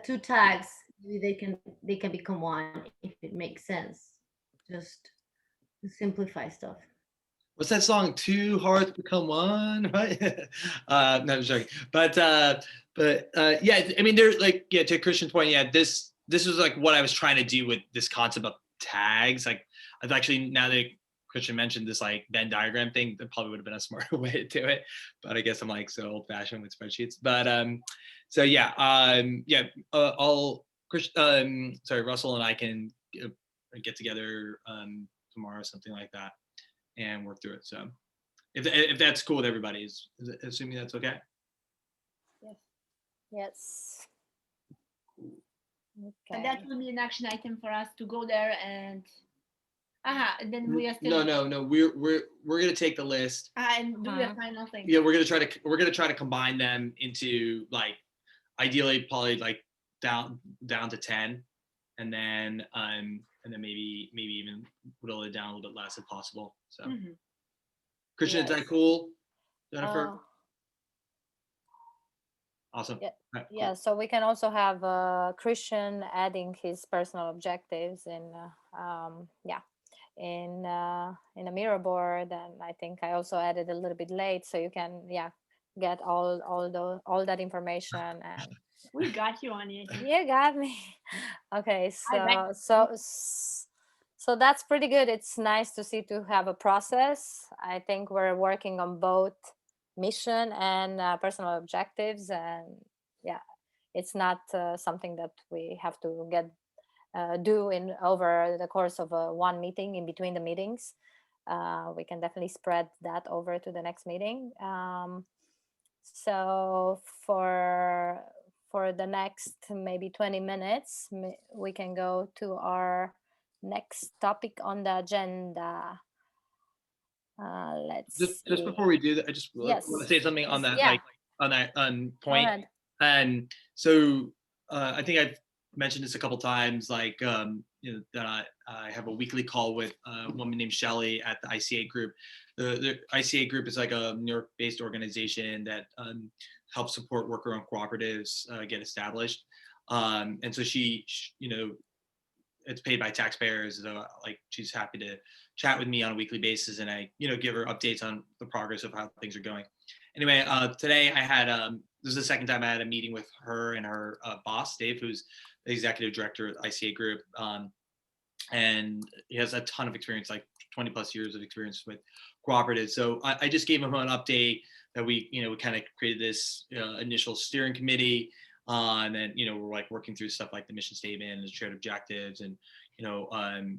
two tags, they can become one if it makes sense. Just to simplify stuff. What's that song? Two hearts become one, right? No, I'm joking. But yeah, I mean, there's like, yeah, to Christian's point, yeah, this was like what I was trying to do with this concept of tags. Like, I've actually, now that Christian mentioned this like Venn diagram thing, that probably would have been a smarter way to do it. But I guess I'm like so old fashioned with spreadsheets. But so yeah, sorry, Russell and I can get together tomorrow, something like that, and work through it. So if that's cool with everybody, assuming that's okay. Yes. And Okay. that will be an action item for us to go there and then we are still No, we're gonna take the list and do the final thing. Yeah, we're gonna try to combine them into like, ideally probably like down to 10, and then maybe even whittle it down a little bit less if possible. So Christian, Yes. is that cool, Jennifer? Awesome. Yeah. Right, cool. Yeah, so we can also have Christian adding his personal objectives in in a mirror board, and I think I also added a little bit late, so you can get all that information, and we got you on it. you got me. Okay, I so that's pretty good. It's nice to have a process. I think we're working on both mission and personal objectives, and it's not something that we have to do in over the course of one meeting. In between the meetings, we can definitely spread that over to the next meeting. So for the next maybe 20 minutes, we can go to our next topic on the agenda. Let's just see. before we do that, I just want to say something on that, like on that point. And so I think I've mentioned this a couple times, like that I have a weekly call with a woman named Shelly at the ICA group. The ICA group is like a New York-based organization that helps support worker-owned cooperatives get established. And so she it's paid by taxpayers. So like, she's happy to chat with me on a weekly basis, and I give her updates on the progress of how things are going. Anyway, today I had this is the second time I had a meeting with her and her boss, Dave, who's the executive director of the ICA group, and he has a ton of experience, like 20 plus years of experience with cooperatives. So I just gave him an update that we kind of created this initial steering committee, and then we're like working through stuff like the mission statement and the shared objectives, and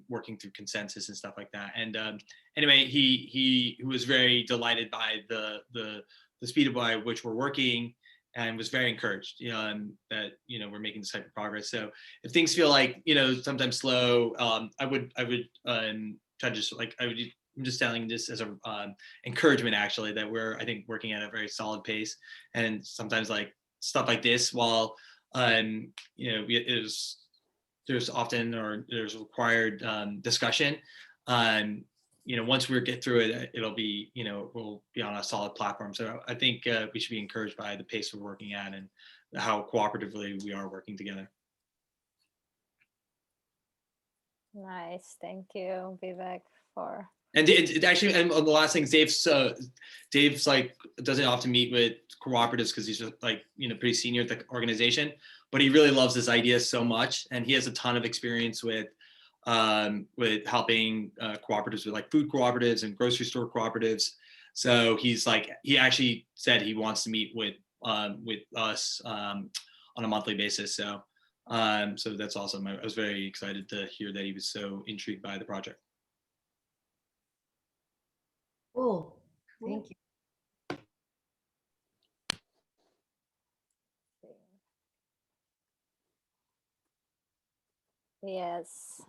working through consensus and stuff like that. And anyway, he was very delighted by the speed by which we're working, and was very encouraged that we're making this type of progress. So if things feel like sometimes slow, I would try to just like I'm just telling this as a encouragement, actually, that we're, I think, working at a very solid pace. And sometimes like stuff like this, while there's often, or there's required discussion, once we get through it, it'll be we'll be on a solid platform. So I think we should be encouraged by the pace we're working at and how cooperatively we are working together. Nice, thank you, Vivek, for. And it actually, and the last thing, Dave's like doesn't often meet with cooperatives because he's just like pretty senior at the organization, but he really loves this idea so much, and he has a ton of experience with helping cooperatives, with like food cooperatives and grocery store cooperatives. So he actually said he wants to meet with us on a monthly basis. So So that's awesome. I was very excited to hear that he was so intrigued by the project. Cool. Thank you. Yes.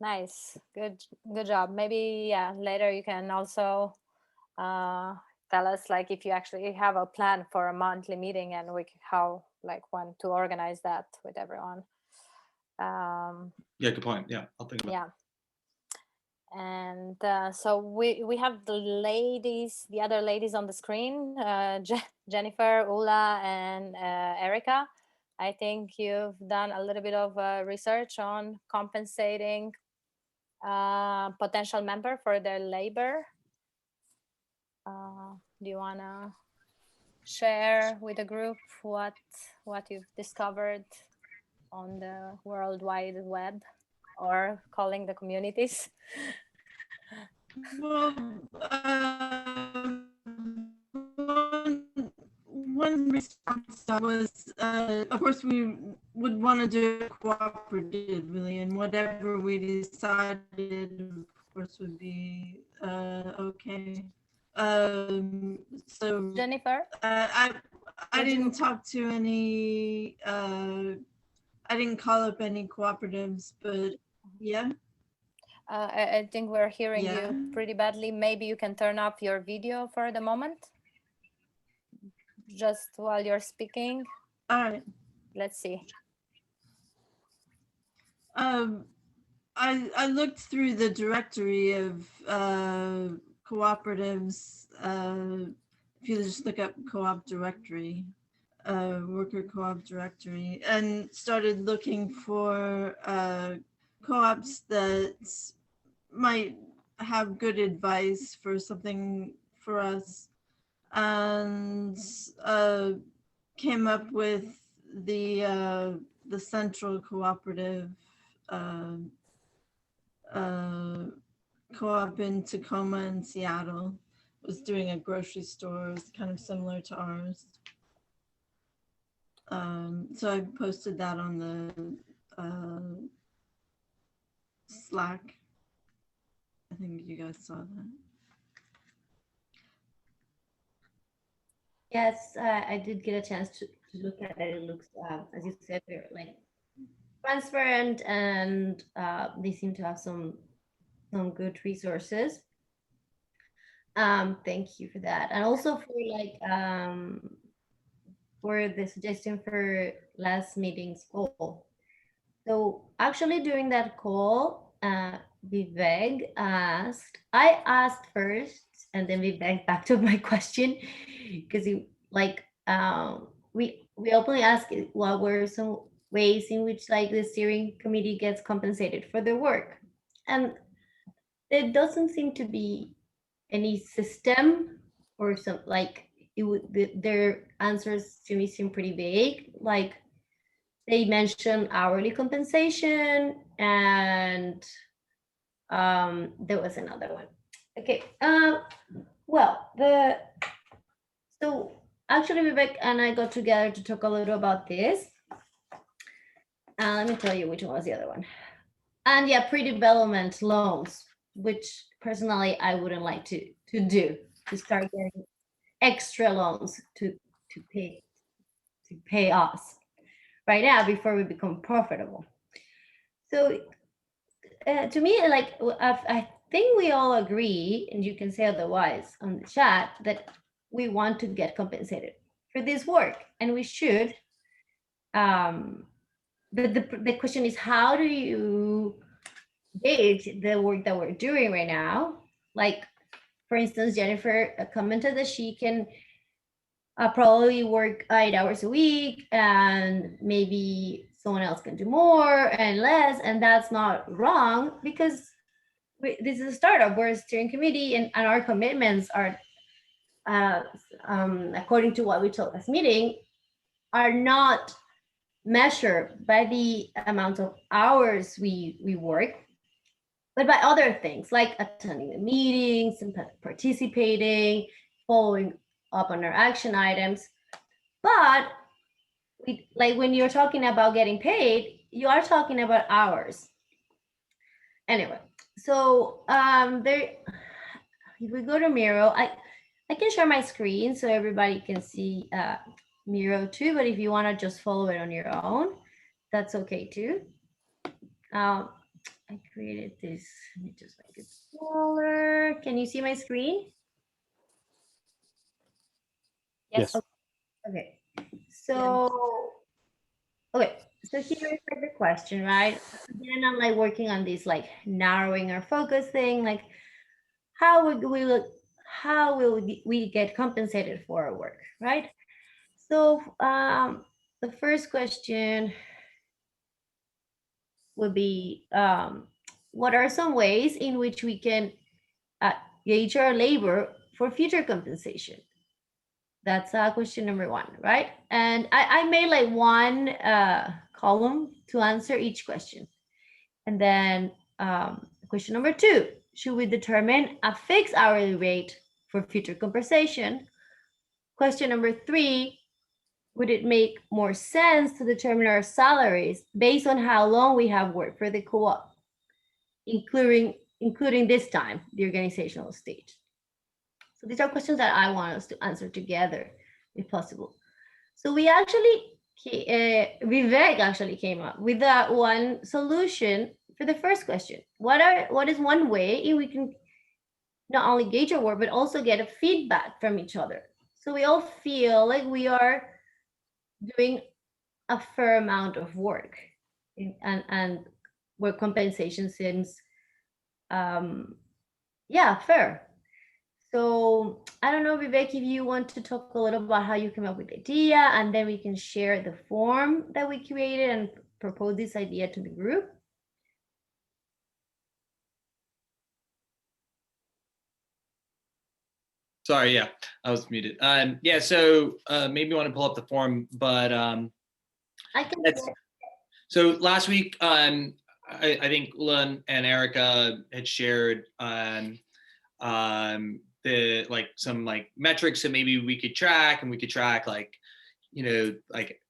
Nice. Good job. Maybe yeah, later you can also tell us like if you actually have a plan for a monthly meeting and how like when to organize that with everyone. Yeah, good point. Yeah, I'll think about it. Yeah. And so we have the other ladies on the screen, Jennifer, Ula, and Erika. I think you've done a little bit of research on compensating potential member for their labor. Do you want to share with the group what you've discovered on the World Wide Web, or calling the communities? Well, one response was, of course, we would want to do it cooperatively, and whatever we decided, of course, would be okay. So Jennifer, I didn't talk to any. I didn't call up any cooperatives, but yeah. I think we're hearing Yeah. you pretty badly. Maybe you can turn off your video for the moment, just while you're speaking. All right. Let's see. I looked through the directory of cooperatives. If you just look up co-op directory, worker co-op directory, and started looking for co-ops that might have good advice for something for us, and came up with the Central Cooperative co-op in Tacoma and Seattle. Was doing a grocery store. It was kind of similar to ours. So I posted that on the Slack. I think you guys saw that. Yes, I did get a chance to look at it. It looks, as you said, they're like transparent, and they seem to have some good resources. Thank you for that, and also for the suggestion for last meeting's goal. So actually during that call, Vivek asked, I asked first, and then Vivek backed up my question, because he we openly asked what were some ways in which like the steering committee gets compensated for their work, and there doesn't seem to be any system or some like their answers to me seem pretty vague. Like they mentioned hourly compensation, and there was another one. Okay. Well, so actually Vivek and I got together to talk a little about this. Let me tell you which one was the other one. And yeah, pre-development loans, which personally I wouldn't like to do, to start getting extra loans to pay us right now before we become profitable. So to me, like I think we all agree, and you can say otherwise on the chat, that we want to get compensated for this work, and we should. But the question is, how do you gauge the work that we're doing right now? Like, for instance, Jennifer commented that she can probably work 8 hours a week, and maybe someone else can do more and less, and that's not wrong, because this is a startup. We're a steering committee, and our commitments are, according to what we told last meeting, are not measured by the amount of hours we work, but by other things like attending the meetings and participating, following up on our action items. But like when you're talking about getting paid, you are talking about hours. Anyway, so there, if we go to Miro, I can share my screen so everybody can see Miro too, but if you want to just follow it on your own, that's okay too. I created this, let me just make it smaller. Can you see my screen? Yes. Okay. So, okay. So here is like the question, right? Again, I'm like working on this like narrowing our focus thing, like how will we get compensated for our work, right? So the first question would be, what are some ways in which we can gauge our labor for future compensation? That's question number one, right? And I made like one column to answer each question. And then question number two, should we determine a fixed hourly rate for future compensation? Question number three, would it make more sense to determine our salaries based on how long we have worked for the co-op, including this time, the organizational stage? So these are questions that I want us to answer together, if possible. So we actually, Vivek actually came up with that one solution for the first question. What is one way in we can not only gauge our work, but also get a feedback from each other? So we all feel like we are doing a fair amount of work, and work compensation seems, yeah, fair. So I don't know, Vivek, if you want to talk a little about how you came up with the idea, and then we can share the form that we created and propose this idea to the group. Sorry, yeah, I was muted. Yeah, so maybe you want to pull up the form, but I can. So last week, I think Ula and Erika had shared the like some like metrics that maybe we could track, and we could track like, you know, like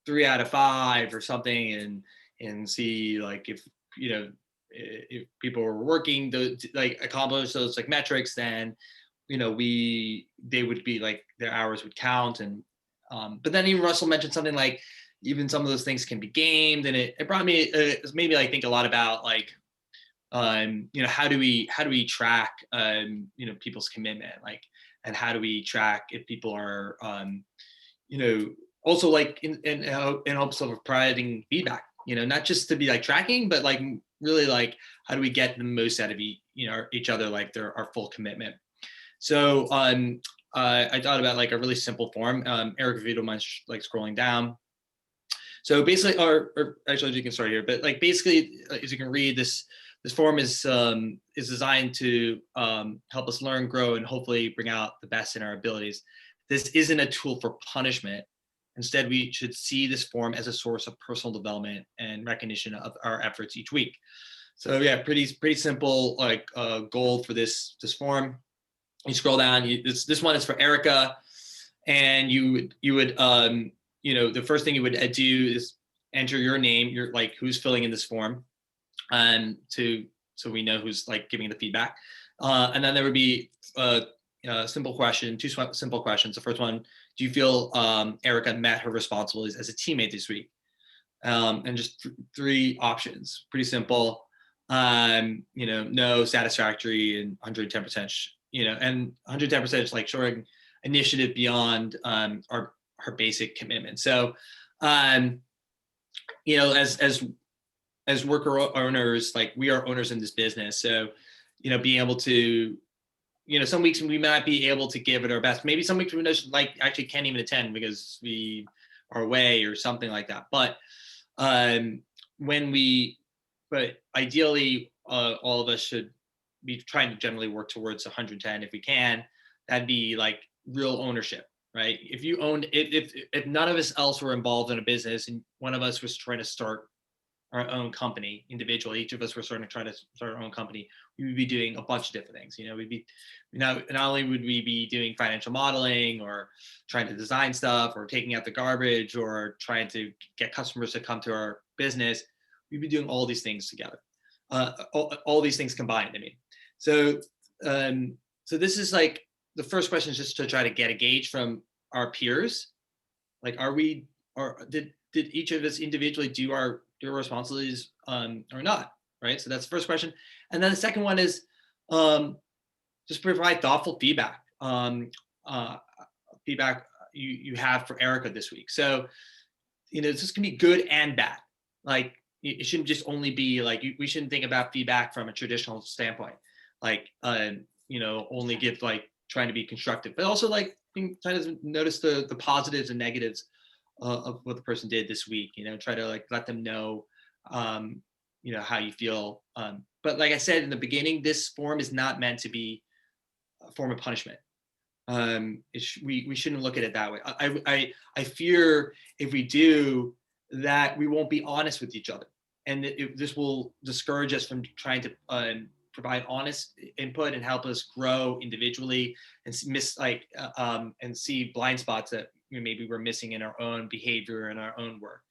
3 out of 5 or something, and see like if, you know, if people were working to like accomplish those like metrics, then, you know, they would be like their hours would count. And but then even Russell mentioned something like even some of those things can be gamed, and it brought me maybe like think a lot about like you know, how do we track you know, people's commitment, like, and how do we track if people are you know, also like in hopes of providing feedback, you know, not just to be like tracking, but like really like how do we get the most out of each other, like our full commitment. So I thought about like a really simple form. Erika, if you don't mind like scrolling down. So basically, or actually you can start here, but like basically, as you can read, this form is designed to help us learn, grow, and hopefully bring out the best in our abilities. This isn't a tool for punishment. Instead, we should see this form as a source of personal development and recognition of our efforts each week. So yeah, pretty simple like goal for this form. You scroll down. This one is for Erika, and you would you know, the first thing you would do is enter your name, your like who's filling in this form, and so we know who's like giving the feedback. And then there would be a simple question, 2 simple questions. The first one, do you feel Erika met her responsibilities as a teammate this week? And just 3 options, pretty simple. You know, no, satisfactory, and 110%. You know, and 110% is like showing initiative beyond her basic commitment. So, you know, as worker owners, like we are owners in this business. So, you know, being able to, you know, some weeks we might be able to give it our best. Maybe some weeks we just like actually can't even attend because we are away or something like that. But but ideally, all of us should be trying to generally work towards 110 if we can. That'd be like real ownership, right? If you owned, if none of us else were involved in a business and one of us was trying to start our own company individually, each of us were sort of trying to start our own company, we would be doing a bunch of different things. You know, we'd be, not only would we be doing financial modeling or trying to design stuff or taking out the garbage or trying to get customers to come to our business, we'd be doing all these things together, all these things combined. I mean, so this is like, the first question is just to try to get a gauge from our peers. Like, did each of us individually do our responsibilities or not, right? So that's the first question. And then the second one is just provide thoughtful feedback. Feedback you have for Erika this week. So, you know, this can be good and bad. Like, it shouldn't just only be like, we shouldn't think about feedback from a traditional standpoint. Like, you know, only give like trying to be constructive, but also like trying to notice the positives and negatives of what the person did this week. You know, try to like let them know, you know, how you feel. But like I said in the beginning, this form is not meant to be a form of punishment. We shouldn't look at it that way. I fear if we do that, we won't be honest with each other, and this will discourage us from trying to provide honest input and help us grow individually and and see blind spots that maybe we're missing in our own behavior and our own work.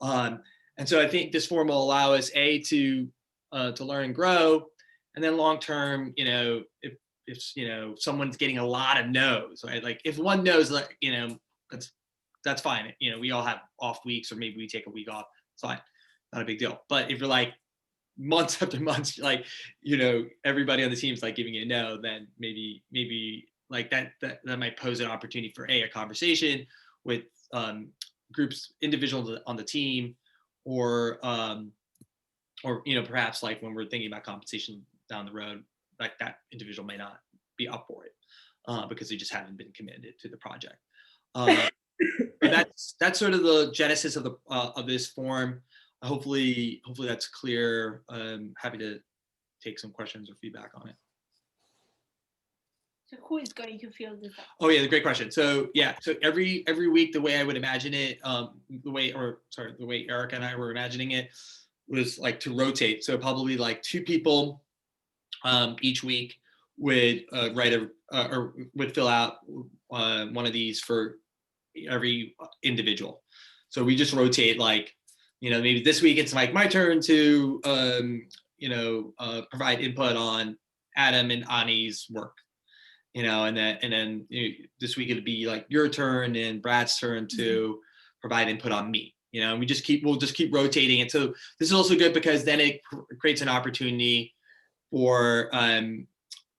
And so I think this form will allow us to learn and grow, and then long term, you know, if you know someone's getting a lot of no's, right? Like if one knows, like, you know, that's fine. You know, we all have off weeks, or maybe we take a week off. It's fine, not a big deal. But if you're like months after months, like, you know, everybody on the team's like giving you a no, then maybe like that might pose an opportunity for a conversation with groups, individuals on the team, or you know, perhaps like when we're thinking about compensation down the road, like that individual may not be up for it because they just haven't been committed to the project. That's sort of the genesis of this form. Hopefully that's clear. Happy to take some questions or feedback on it. So who is going to fill this up? Oh yeah, great question. So yeah, so every week, the way I would imagine it, the way Erika and I were imagining it was like to rotate. So probably like 2 people each week would or would fill out one of these for every individual. So we just rotate, like, you know, maybe this week it's like my turn to you know, provide input on Adam and Ani's work, you know, and then you know, this week it'd be like your turn and Brad's turn to provide input on me, you know, and we'll just keep rotating it. So this is also good because then it creates an opportunity for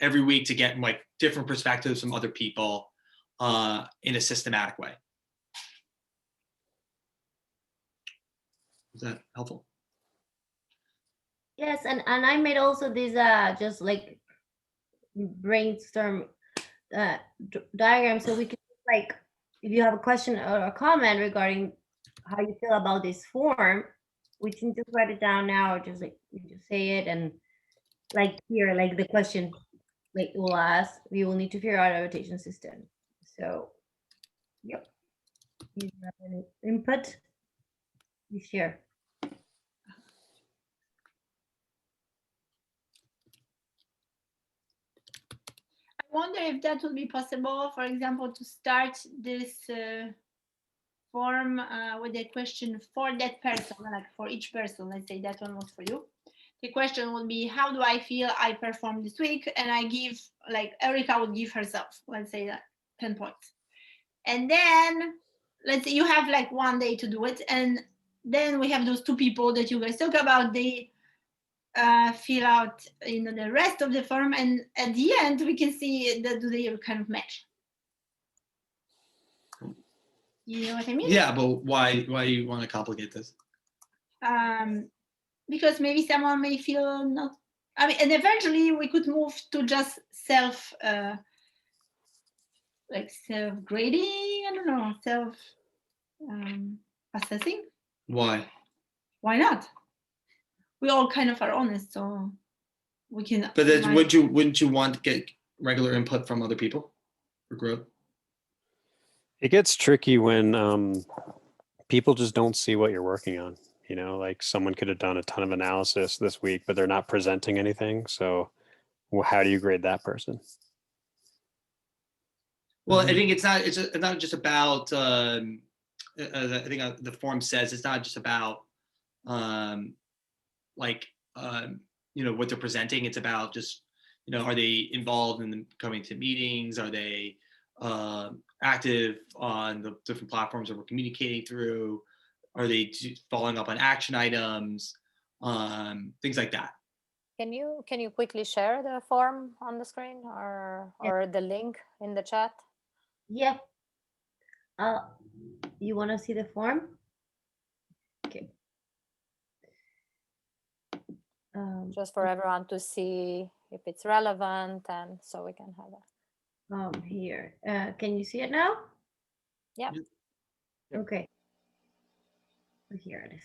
every week to get like different perspectives from other people in a systematic way. Is that helpful? Yes, and I made also this just like brainstorm diagram, so we can, like, if you have a question or a comment regarding how you feel about this form, we can just write it down now, or just like you just say it, and like here, like the question, like we'll ask, we will need to figure out a rotation system. So, yep. You have any input? You share. I wonder if that would be possible, for example, to start this form with a question for that person, like for each person. Let's say that one was for you. The question would be, how do I feel I performed this week? And I give, like Erika would give herself, let's say that 10 points. And then let's say you have like 1 day to do it. And then we have those 2 people that you guys talk about, they fill out, you know, the rest of the form, and at the end we can see that they kind of match. You know what I mean? Yeah, but why do you want to complicate this? Because maybe someone may feel not. I mean, and eventually we could move to just self grading. I don't know, self assessing. Why? Why not? We all kind of are honest, so we can. But then wouldn't you want to get regular input from other people for growth? It gets tricky when people just don't see what you're working on. You know, like someone could have done a ton of analysis this week, but they're not presenting anything. So how do you grade that person? Well, I think it's not just about, I think the form says it's not just about like, what they're presenting. It's about just, are they involved in coming to meetings? Are they active on the different platforms that we're communicating through? Are they following up on action items? Things like that. Can you quickly share the form on the screen or the link in the chat? Yeah. You want to see the form? Okay. Just for everyone to see if it's relevant, and so we can have it. Here. Can you see it now? Yeah. Okay. Here it is.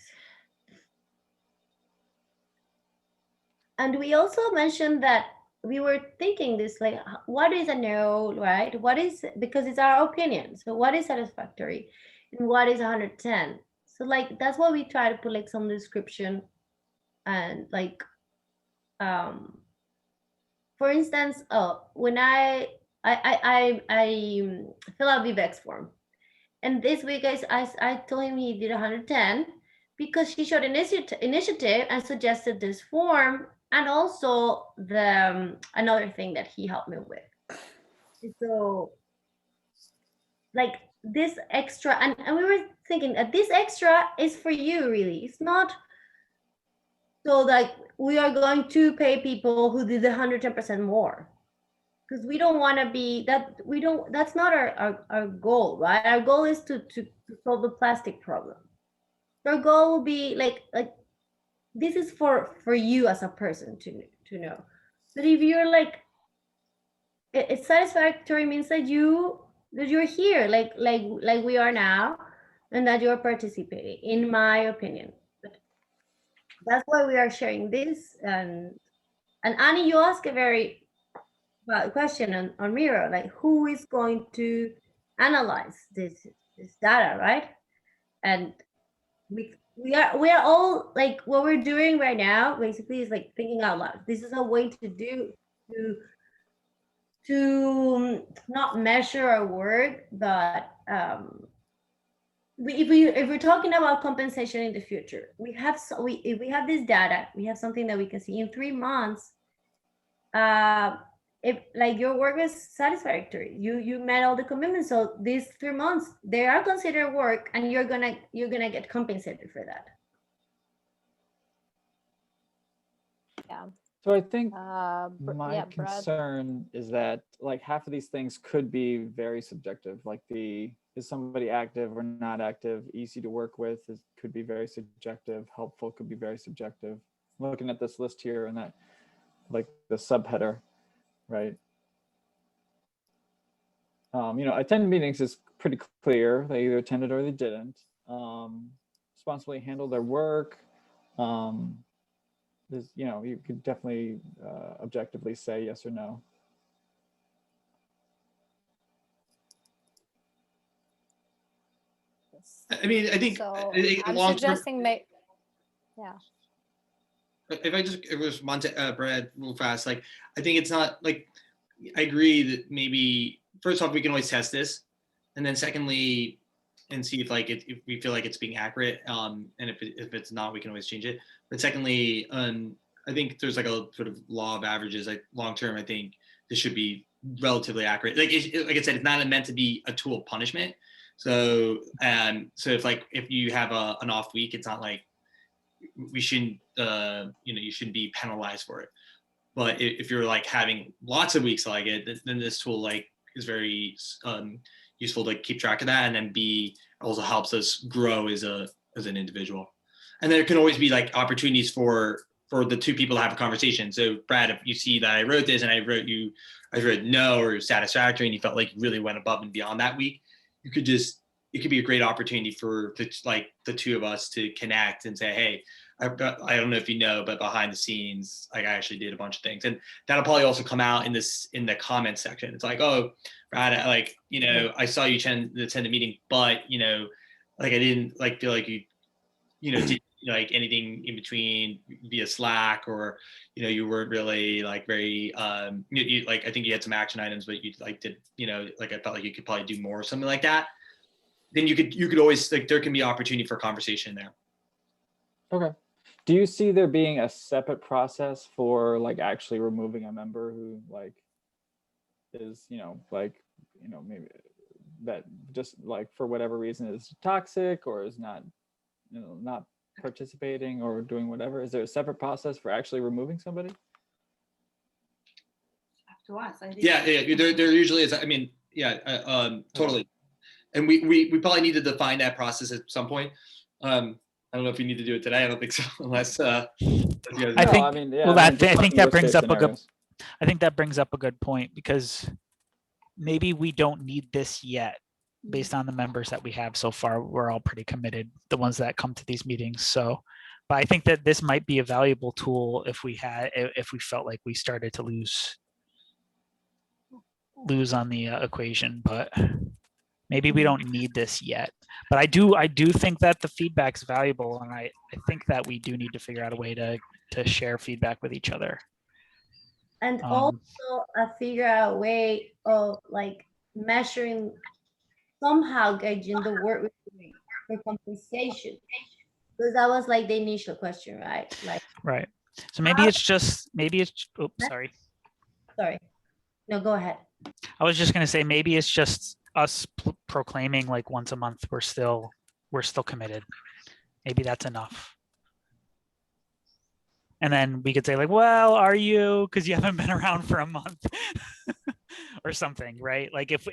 And we also mentioned that we were thinking this, like, what is a no, right? What is, because it's our opinion. So what is satisfactory and what is 110? So like, that's why we try to put like some description and like, for instance, when I fill out Vivek's form, and this week I told him he did 110 because he showed initiative and suggested this form, and also the another thing that he helped me with. So like this extra, and we were thinking that this extra is for you, really. It's not so like we are going to pay people who did 110% more, because we don't want to be that, that's not our goal, right? Our goal is to solve the plastic problem. Our goal will be like this is for you as a person to know. But if you're like, it's satisfactory means that you're here like we are now, and that you're participating, in my opinion. But that's why we are sharing this. And Annie, you ask a very question on Miro, like who is going to analyze this data, right? And we are all like, what we're doing right now basically is like thinking out loud. This is a way to not measure our work, but if we're talking about compensation in the future, if we have this data, we have something that we can see in 3 months. If like your work is satisfactory, you met all the commitments, so these 3 months they are considered work, and you're gonna get compensated for that. Yeah. So I think my concern is that like half of these things could be very subjective. Like is somebody active or not active, easy to work with could be very subjective, helpful could be very subjective. Looking at this list here and that, like the subheader, right? Attend meetings is pretty clear. They either attended or they didn't. Responsibly handle their work. You could definitely objectively say yes or no. I mean, I think, so. I I'm suggesting yeah. If I just respond to Brad real fast, like I think it's not like, I agree that maybe first off we can always test this, and then secondly, and see if like if we feel like it's being accurate, and if it's not, we can always change it. But secondly, I think there's like a sort of law of averages. Like long term, I think this should be relatively accurate. Like like I said, it's not meant to be a tool of punishment. So if you have an off week, it's not like we shouldn't you shouldn't be penalized for it. But if you're like having lots of weeks like it, then this tool like is very useful to keep track of that, and then also helps us grow as an individual. And there can always be like opportunities for the two people to have a conversation. So Brad, if you see that I wrote this and I wrote no or satisfactory, and you felt like you really went above and beyond that week, it could be a great opportunity for the two of us to connect and say, hey, I don't know if you know, but behind the scenes, like I actually did a bunch of things. And that'll probably also come out in the comments section. It's like, oh, Brad, I saw you attend the meeting, but like I didn't like feel like you did like anything in between via Slack, or you weren't really like very like, I think you had some action items, but you like did like, I felt like you could probably do more or something like that, then you could always, like, there can be opportunity for conversation there. Okay. Do you see there being a separate process for like actually removing a member who like is, maybe that just like for whatever reason is toxic or is not, not participating or doing whatever? Is there a separate process for actually removing somebody? Up to us, I think. Yeah, there usually is. I mean, yeah, totally. And we probably need to define that process at some point. I don't know if you need to do it today. I don't think so, unless. I think. Well, I think that brings up a good. I think that brings up a good point, because maybe we don't need this yet, based on the members that we have so far. We're all pretty committed, the ones that come to these meetings. So, but I think that this might be a valuable tool if we felt like we started to lose on the equation, but maybe we don't need this yet. But I do think that the feedback's valuable, and I think that we do need to figure out a way to share feedback with each other. And also figure out a way of like measuring, somehow gauging the work we're doing for compensation. Because that was like the initial question, right? Like, right. So maybe it's oops, sorry. Sorry. No, go ahead. I was just going to say, maybe it's just us proclaiming like once a month we're still committed. Maybe that's enough. And then we could say like, well, are you, because you haven't been around for a month or something, right? Like if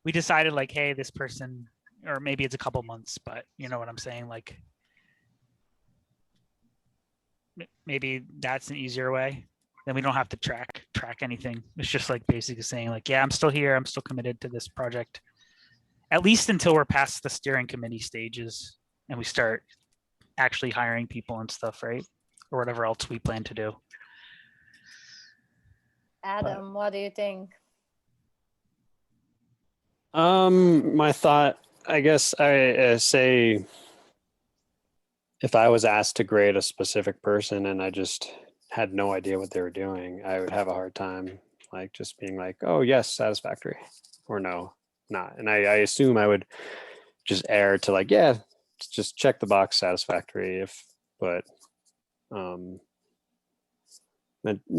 we decided like, hey, this person, or maybe it's a couple months, but you know what I'm saying? Like maybe that's an easier way. Then we don't have to track anything. It's just like basically saying like, yeah, I'm still here. I'm still committed to this project, at least until we're past the steering committee stages and we start actually hiring people and stuff, right? Or whatever else we plan to do. Adam, what do you think? My thought, I guess I say, if I was asked to grade a specific person and I just had no idea what they were doing, I would have a hard time like just being like, oh yes, satisfactory, or no, not. And I assume I would just err to like, yeah, just check the box, satisfactory. But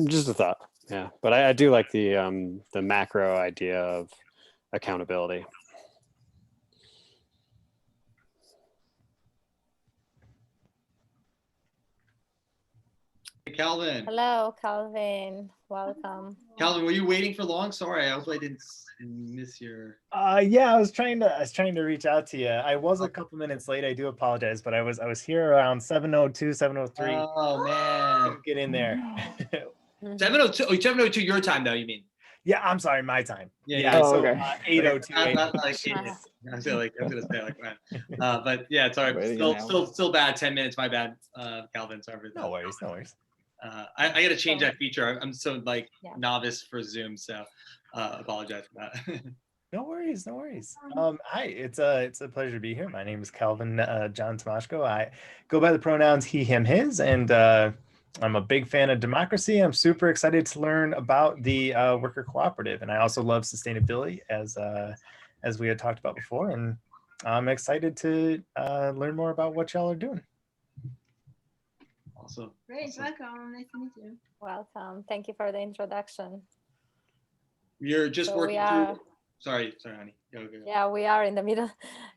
just a thought. Yeah, but I do like the macro idea of accountability. Hey, Calvin. Hello, Calvin. Welcome. Calvin, were you waiting for long? Sorry, I hope I didn't miss your. Yeah, I was trying to reach out to you. I was a couple minutes late. I do apologize, but I was here around 7:02, 7:03. Oh man, get in there. 7:02 your time though, you mean? Yeah, I'm sorry, my time. Yeah. So okay. 8:02. I'm gonna say like that. But yeah, sorry. Still bad. 10 minutes. My bad, Calvin. Sorry for that. No worries. I got to change that feature. I'm so like novice for Zoom, so apologize for that. No worries. Hi, it's a pleasure to be here. My name is Calvin John Tomashko. I go by the pronouns he, him, his, and I'm a big fan of democracy. I'm super excited to learn about the worker cooperative, and I also love sustainability, as we had talked about before. And I'm excited to learn more about what y'all are doing. Awesome. Great, welcome. Nice to meet you. Welcome. Thank you for the introduction. You're just working through. Sorry, honey. Go. Yeah, we are in the middle.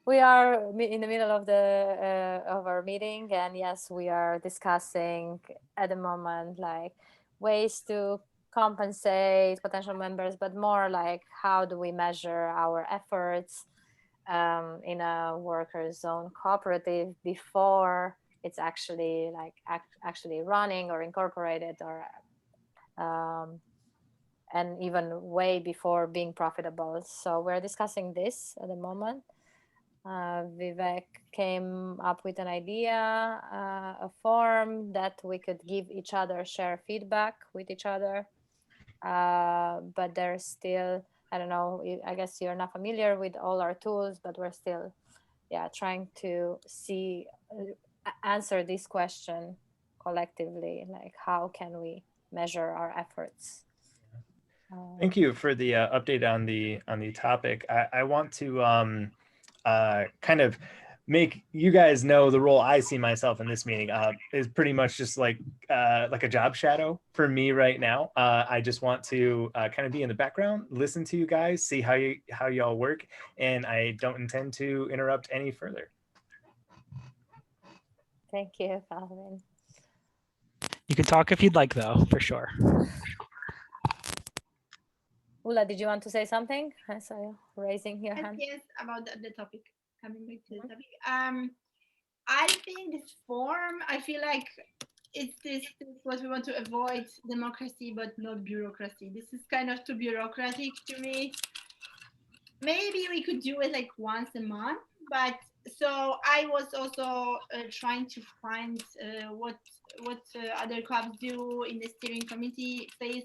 We are in the middle of of our meeting, and yes, we are discussing at the moment like ways to compensate potential members, but more like how do we measure our efforts in a workers' own cooperative before it's actually like actually running or incorporated, or and even way before being profitable. So we're discussing this at the moment. Vivek came up with an idea, a form that we could give each other, share feedback with each other. But there's still, I don't know, I guess you're not familiar with all our tools, but we're still trying to see answer this question collectively, like how can we measure our efforts? Thank you for the update on the topic. I want to kind of make you guys know the role I see myself in this meeting is pretty much just like a job shadow for me right now. I just want to kind of be in the background, listen to you guys, see how y'all work, and I don't intend to interrupt any further. Thank you, Calvin. You can talk if you'd like, though, for sure. Ula, did you want to say something? I saw you raising your Yes, hand. yes, about the topic. Coming back to the topic. I think this form, I feel like it's this what we want to avoid, democracy, but not bureaucracy. This is kind of too bureaucratic to me. Maybe we could do it like once a month, but so I was also trying to find what other clubs do in the steering committee phase,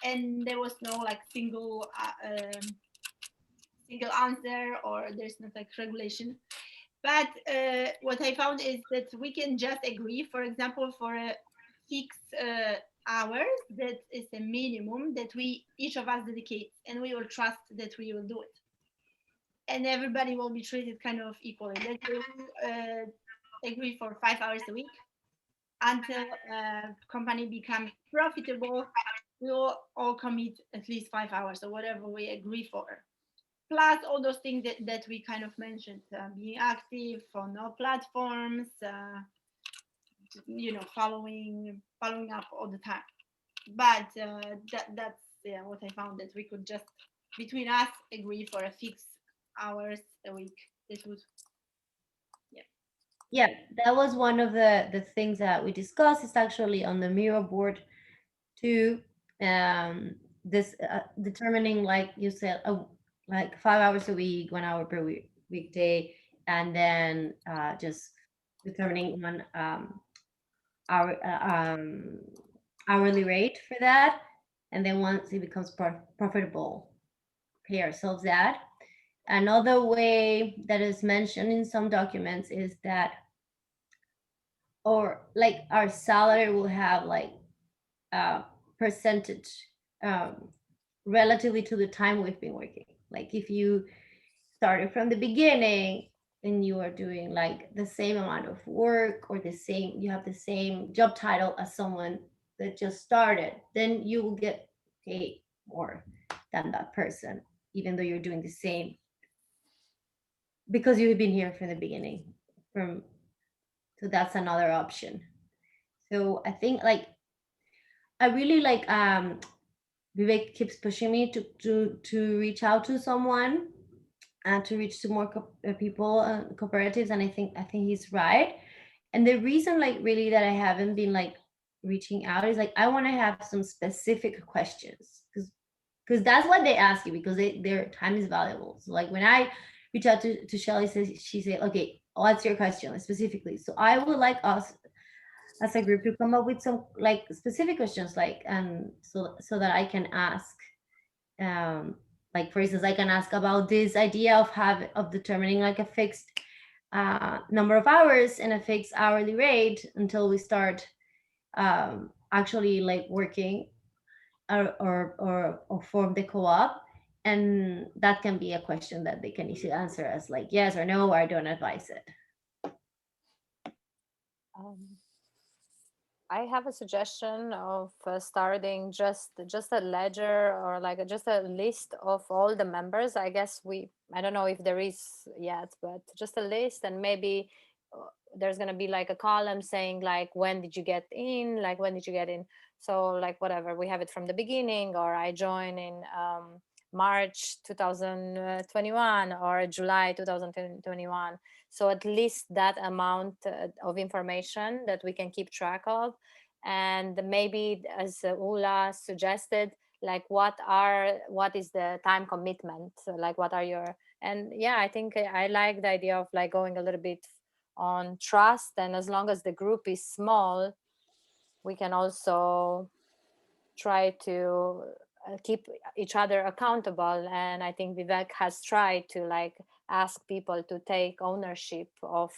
and there was no like single answer, or there's not like regulation. But what I found is that we can just agree, for example, for a fixed hours, that is a minimum that we each of us dedicate, and we will trust that we will do it, and everybody will be treated kind of equally. Let's agree for 5 hours a week until company becomes profitable. We will all commit at least 5 hours or whatever we agree for. Plus all those things that we kind of mentioned, being active on all platforms, following up all the time. But that's what I found, that we could just between us agree for a fixed hours a week. This would, Yeah, that was one of the things that we discussed. It's actually on the Miro board too. This determining, like you said, like 5 hours a week, 1 hour per weekday, and then just determining one hourly rate for that, and then once it becomes profitable, pay ourselves that. Another way that is mentioned in some documents is that, or like our salary will have like a percentage relatively to the time we've been working. Like if you started from the beginning and you are doing like the same amount of work, or you have the same job title as someone that just started, then you will get paid more than that person, even though you're doing the same, because you've been here from the beginning. So that's another option. So I think like I really like Vivek keeps pushing me to reach out to someone and to reach to more people, cooperatives, and I think he's right. And the reason like really that I haven't been like reaching out is like I want to have some specific questions, because that's what they ask you, because their time is valuable. So like when I reach out to Shelly, she said, okay, what's your question specifically? So I would like us as a group to come up with some like specific questions, like so that I can ask, like for instance, I can ask about this idea of determining like a fixed number of hours and a fixed hourly rate until we start actually like working or form the co-op. And that can be a question that they can easily answer as like yes or no, or I don't advise it. I have a suggestion of starting just a ledger, or like just a list of all the members. I guess I don't know if there is yet, but just a list, and maybe there's going to be like a column saying like when did you get in, so like whatever, we have it from the beginning, or I join in March 2021 or July 2021. So at least that amount of information that we can keep track of. And maybe, as Ula suggested, like what is the time commitment, so like what are your, and yeah, I think I like the idea of like going a little bit on trust, and as long as the group is small, we can also try to keep each other accountable. And I think Vivek has tried to like ask people to take ownership of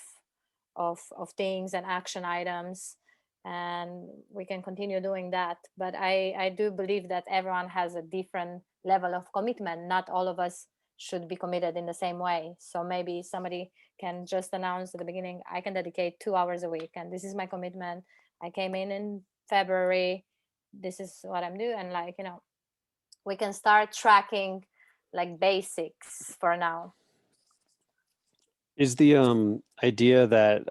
of things and action items, and we can continue doing that. But I do believe that everyone has a different level of commitment. Not all of us should be committed in the same way. So maybe somebody can just announce at the beginning, I can dedicate 2 hours a week, and this is my commitment. I came in February, this is what I'm doing. And like, you know, we can start tracking like basics for now. Is the idea that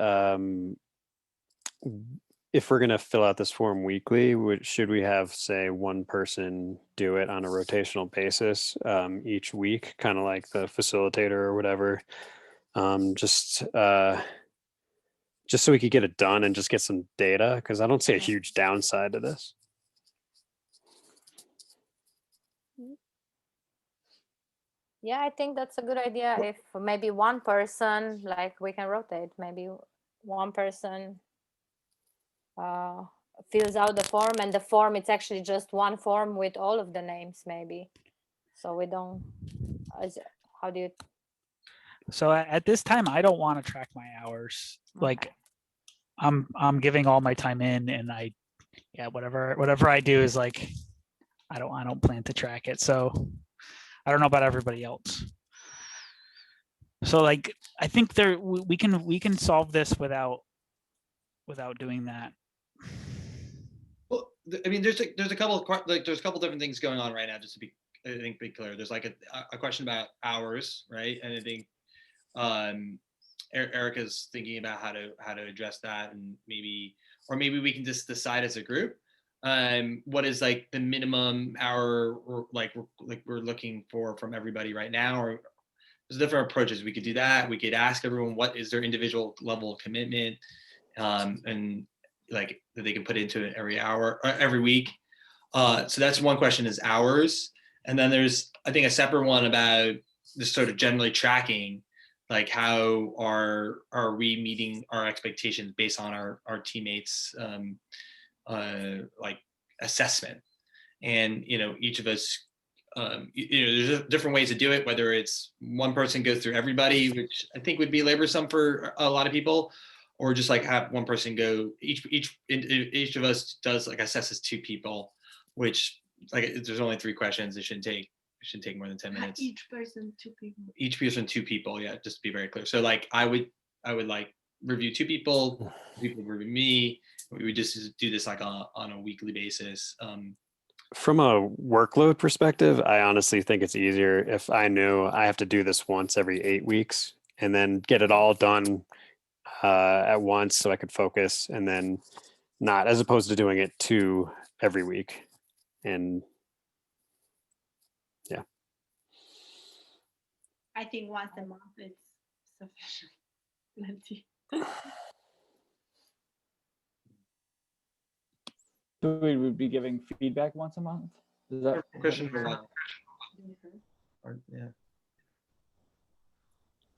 if we're going to fill out this form weekly, should we have, say, one person do it on a rotational basis each week, kind of like the facilitator or whatever, just so we could get it done and just get some data? Because I don't see a huge downside to this. Yeah, I think that's a good idea. If maybe one person, like we can rotate, maybe one person fills out the form, and the form, it's actually just one form with all of the names maybe. So we don't, how do you? So at this time, I don't want to track my hours. Like I'm giving all my time in, and whatever I do is like, I don't plan to track it. So I don't know about everybody else. So like, I think we can solve this without doing that. Well, I mean, there's a couple different things going on right now. Just to be, I think, be clear. There's like a question about hours, right? And I think Erika's thinking about how to address that, and maybe we can just decide as a group what is like the minimum hour we're looking for from everybody right now. Or there's different approaches. We could do that. We could ask everyone what is their individual level of commitment, and like that they can put into it every hour or every week. So that's one question, is hours. And then there's, I think, a separate one about just sort of generally tracking, like how are we meeting our expectations based on our teammates like assessment. And each of us, there's different ways to do it, whether it's one person goes through everybody, which I think would be laborsome for a lot of people, or just like have one person go, each of us does like assesses 2 people, which like there's only 3 questions. It shouldn't take more than 10 minutes. Each person 2 people. Each person 2 people, yeah, just to be very clear. So like I would like review 2 people, people review me. We would just do this like on a weekly basis. From a workload perspective, I honestly think it's easier if I knew I have to do this once every 8 weeks and then get it all done at once, so I could focus, and then not, as opposed to doing it 2 every week. And yeah, I think once a month is sufficient. Plenty. So we would be giving feedback once a month? Is that question for what? Yeah.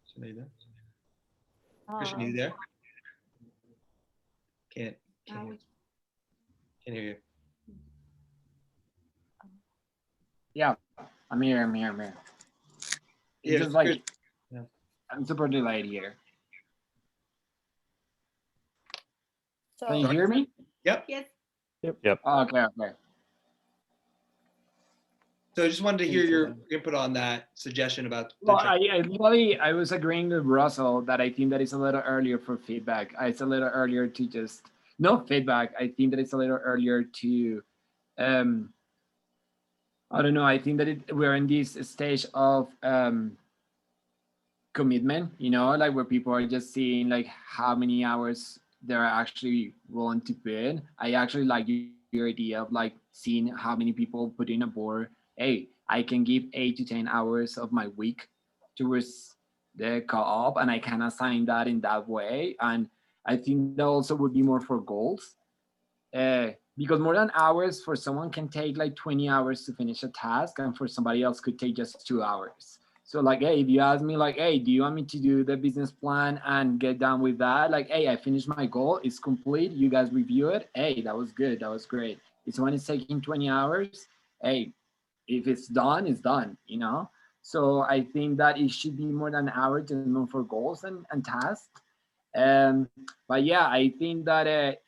So are you there? Christian, you there? Can't hear you. Yeah, I'm here. It's just like, yeah. I'm super delayed here. So, Can you hear me? Yep. Yes. Yep. Oh, okay. So I just wanted to hear your input on that suggestion about. Well, I was agreeing with Russell that I think that it's a little earlier for feedback. It's a little earlier to just no feedback. I think that it's a little earlier to, I don't know. I think that we're in this stage of commitment, like where people are just seeing like how many hours they're actually willing to put. I actually like your idea of like seeing how many people put in a board. Hey, I can give 8 to 10 hours of my week towards the co-op, and I can assign that in that way. And I think that also would be more for goals, because more than hours for someone can take like 20 hours to finish a task, and for somebody else could take just 2 hours. So like, hey, if you ask me like, hey, do you want me to do the business plan and get done with that? Like, hey, I finished my goal, it's complete, you guys review it. Hey, that was good, that was great. If someone is taking 20 hours, hey, if it's done, it's done, So I think that it should be more than an hour to know for goals and tasks. But yeah, I think that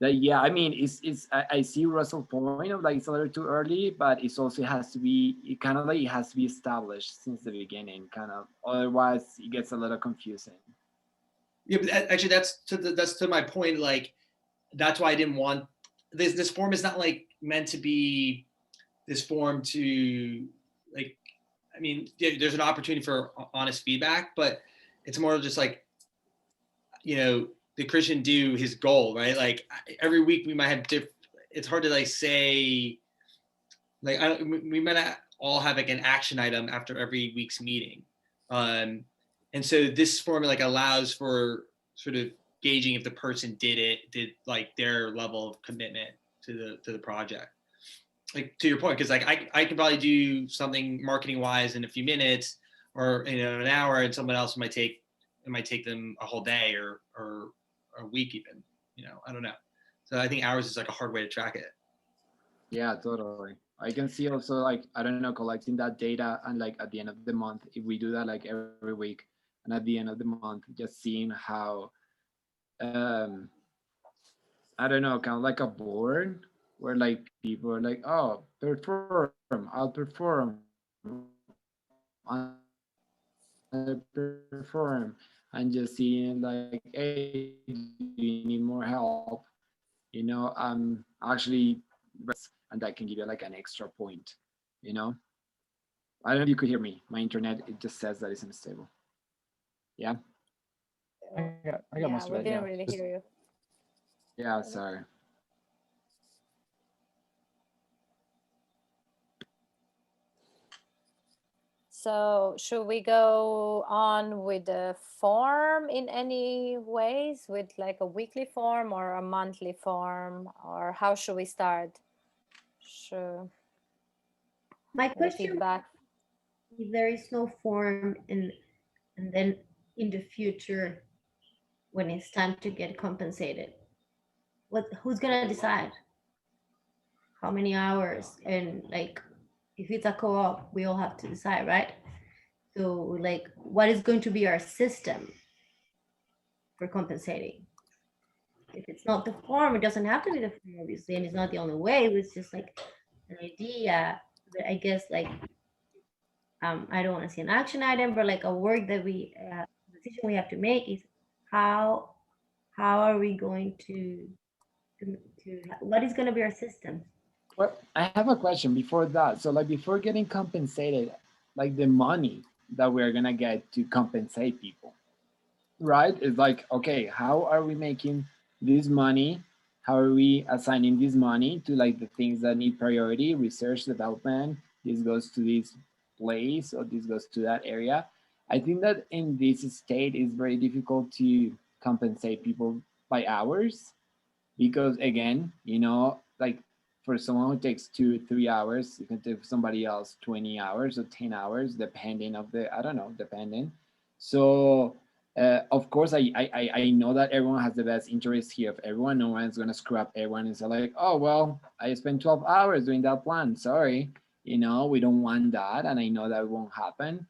yeah, I mean, I see Russell's point of like it's a little too early, but it's also has to be, it kind of like it has to be established since the beginning, kind of. Otherwise, it gets a little confusing. Yeah, but actually, that's to my point. Like, that's why I didn't want this form is not like meant to be this form to like. I mean, yeah, there's an opportunity for honest feedback, but it's more just like, the Christian do his goal, right? Like every week we might have it's hard to like say, like we might not all have like an action item after every week's meeting, and so this format like allows for sort of gauging if the person did like their level of commitment to the project. Like to your point, because like I can probably do something marketing wise in a few minutes or an hour, and someone else might take them a whole day or a week even. I don't know. So I think hours is like a hard way to track it. Yeah, totally. I can see also like, I don't know, collecting that data and like at the end of the month, if we do that like every week, and at the end of the month, just seeing how, I don't know, kind of like a board where like people are like, oh, outperform, underperform, and just seeing like, hey, do you need more help? Actually, and that can give you like an extra point. I don't know if you could hear me. My internet, it just says that it's unstable. Yeah. I got most of we it. didn't really hear you. Yeah, sorry. So should we go on with the form in any ways, with like a weekly form or a monthly form, or how should we start? Sure. My The question, feedback. if there is no form and then in the future, when it's time to get compensated, who's gonna decide how many hours? And like, if it's a co-op, we all have to decide, right? So like, what is going to be our system for compensating? If it's not the form, it doesn't have to be the form, obviously, and it's not the only way. It's just like an idea. But I guess like, I don't want to see an action item, but like a work that decision we have to make is how are we going to what is going to be our system? Well, I have a question before that. So like before getting compensated, like the money that we're gonna get to compensate people, right? It's like, okay, how are we making this money? How are we assigning this money to like the things that need priority, research, development? This goes to this place or this goes to that area. I think that in this state it's very difficult to compensate people by hours because again, like for someone who takes 2-3 hours, you can take somebody else 20 hours or 10 hours, depending of the, I don't know, depending. So of course, I know that everyone has the best interest here of everyone. No one's gonna screw up everyone and say like, oh well, I spent 12 hours doing that plan. Sorry, we don't want that, and I know that won't happen.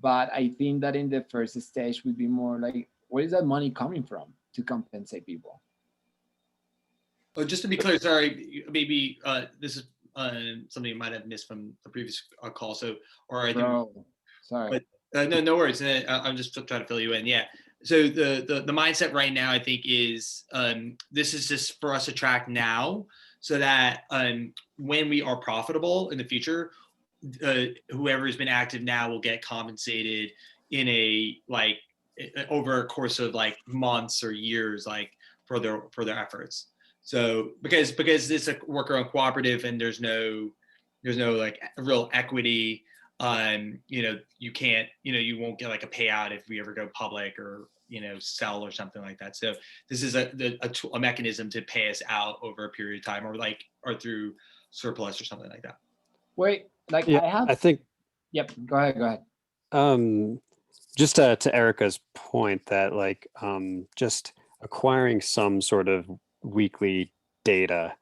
But I think that in the first stage would be more like, where is that money coming from to compensate people? Oh, just to be clear, sorry, maybe this is something you might have missed from the previous call. So, or I think, sorry. But no worries. I'm just trying to fill you in. Yeah. So the mindset right now, I think, is this is just for us to track now, so that when we are profitable in the future, whoever has been active now will get compensated in over a course of like months or years, like for their efforts. So because it's a worker on cooperative and there's no like real equity, you can't, you won't get like a payout if we ever go public or sell or something like that. So this is a mechanism to pay us out over a period of time, or through surplus or something like that. Wait, like yeah, I think. Yep. Go ahead. Just to Erika's point that like just acquiring some sort of weekly data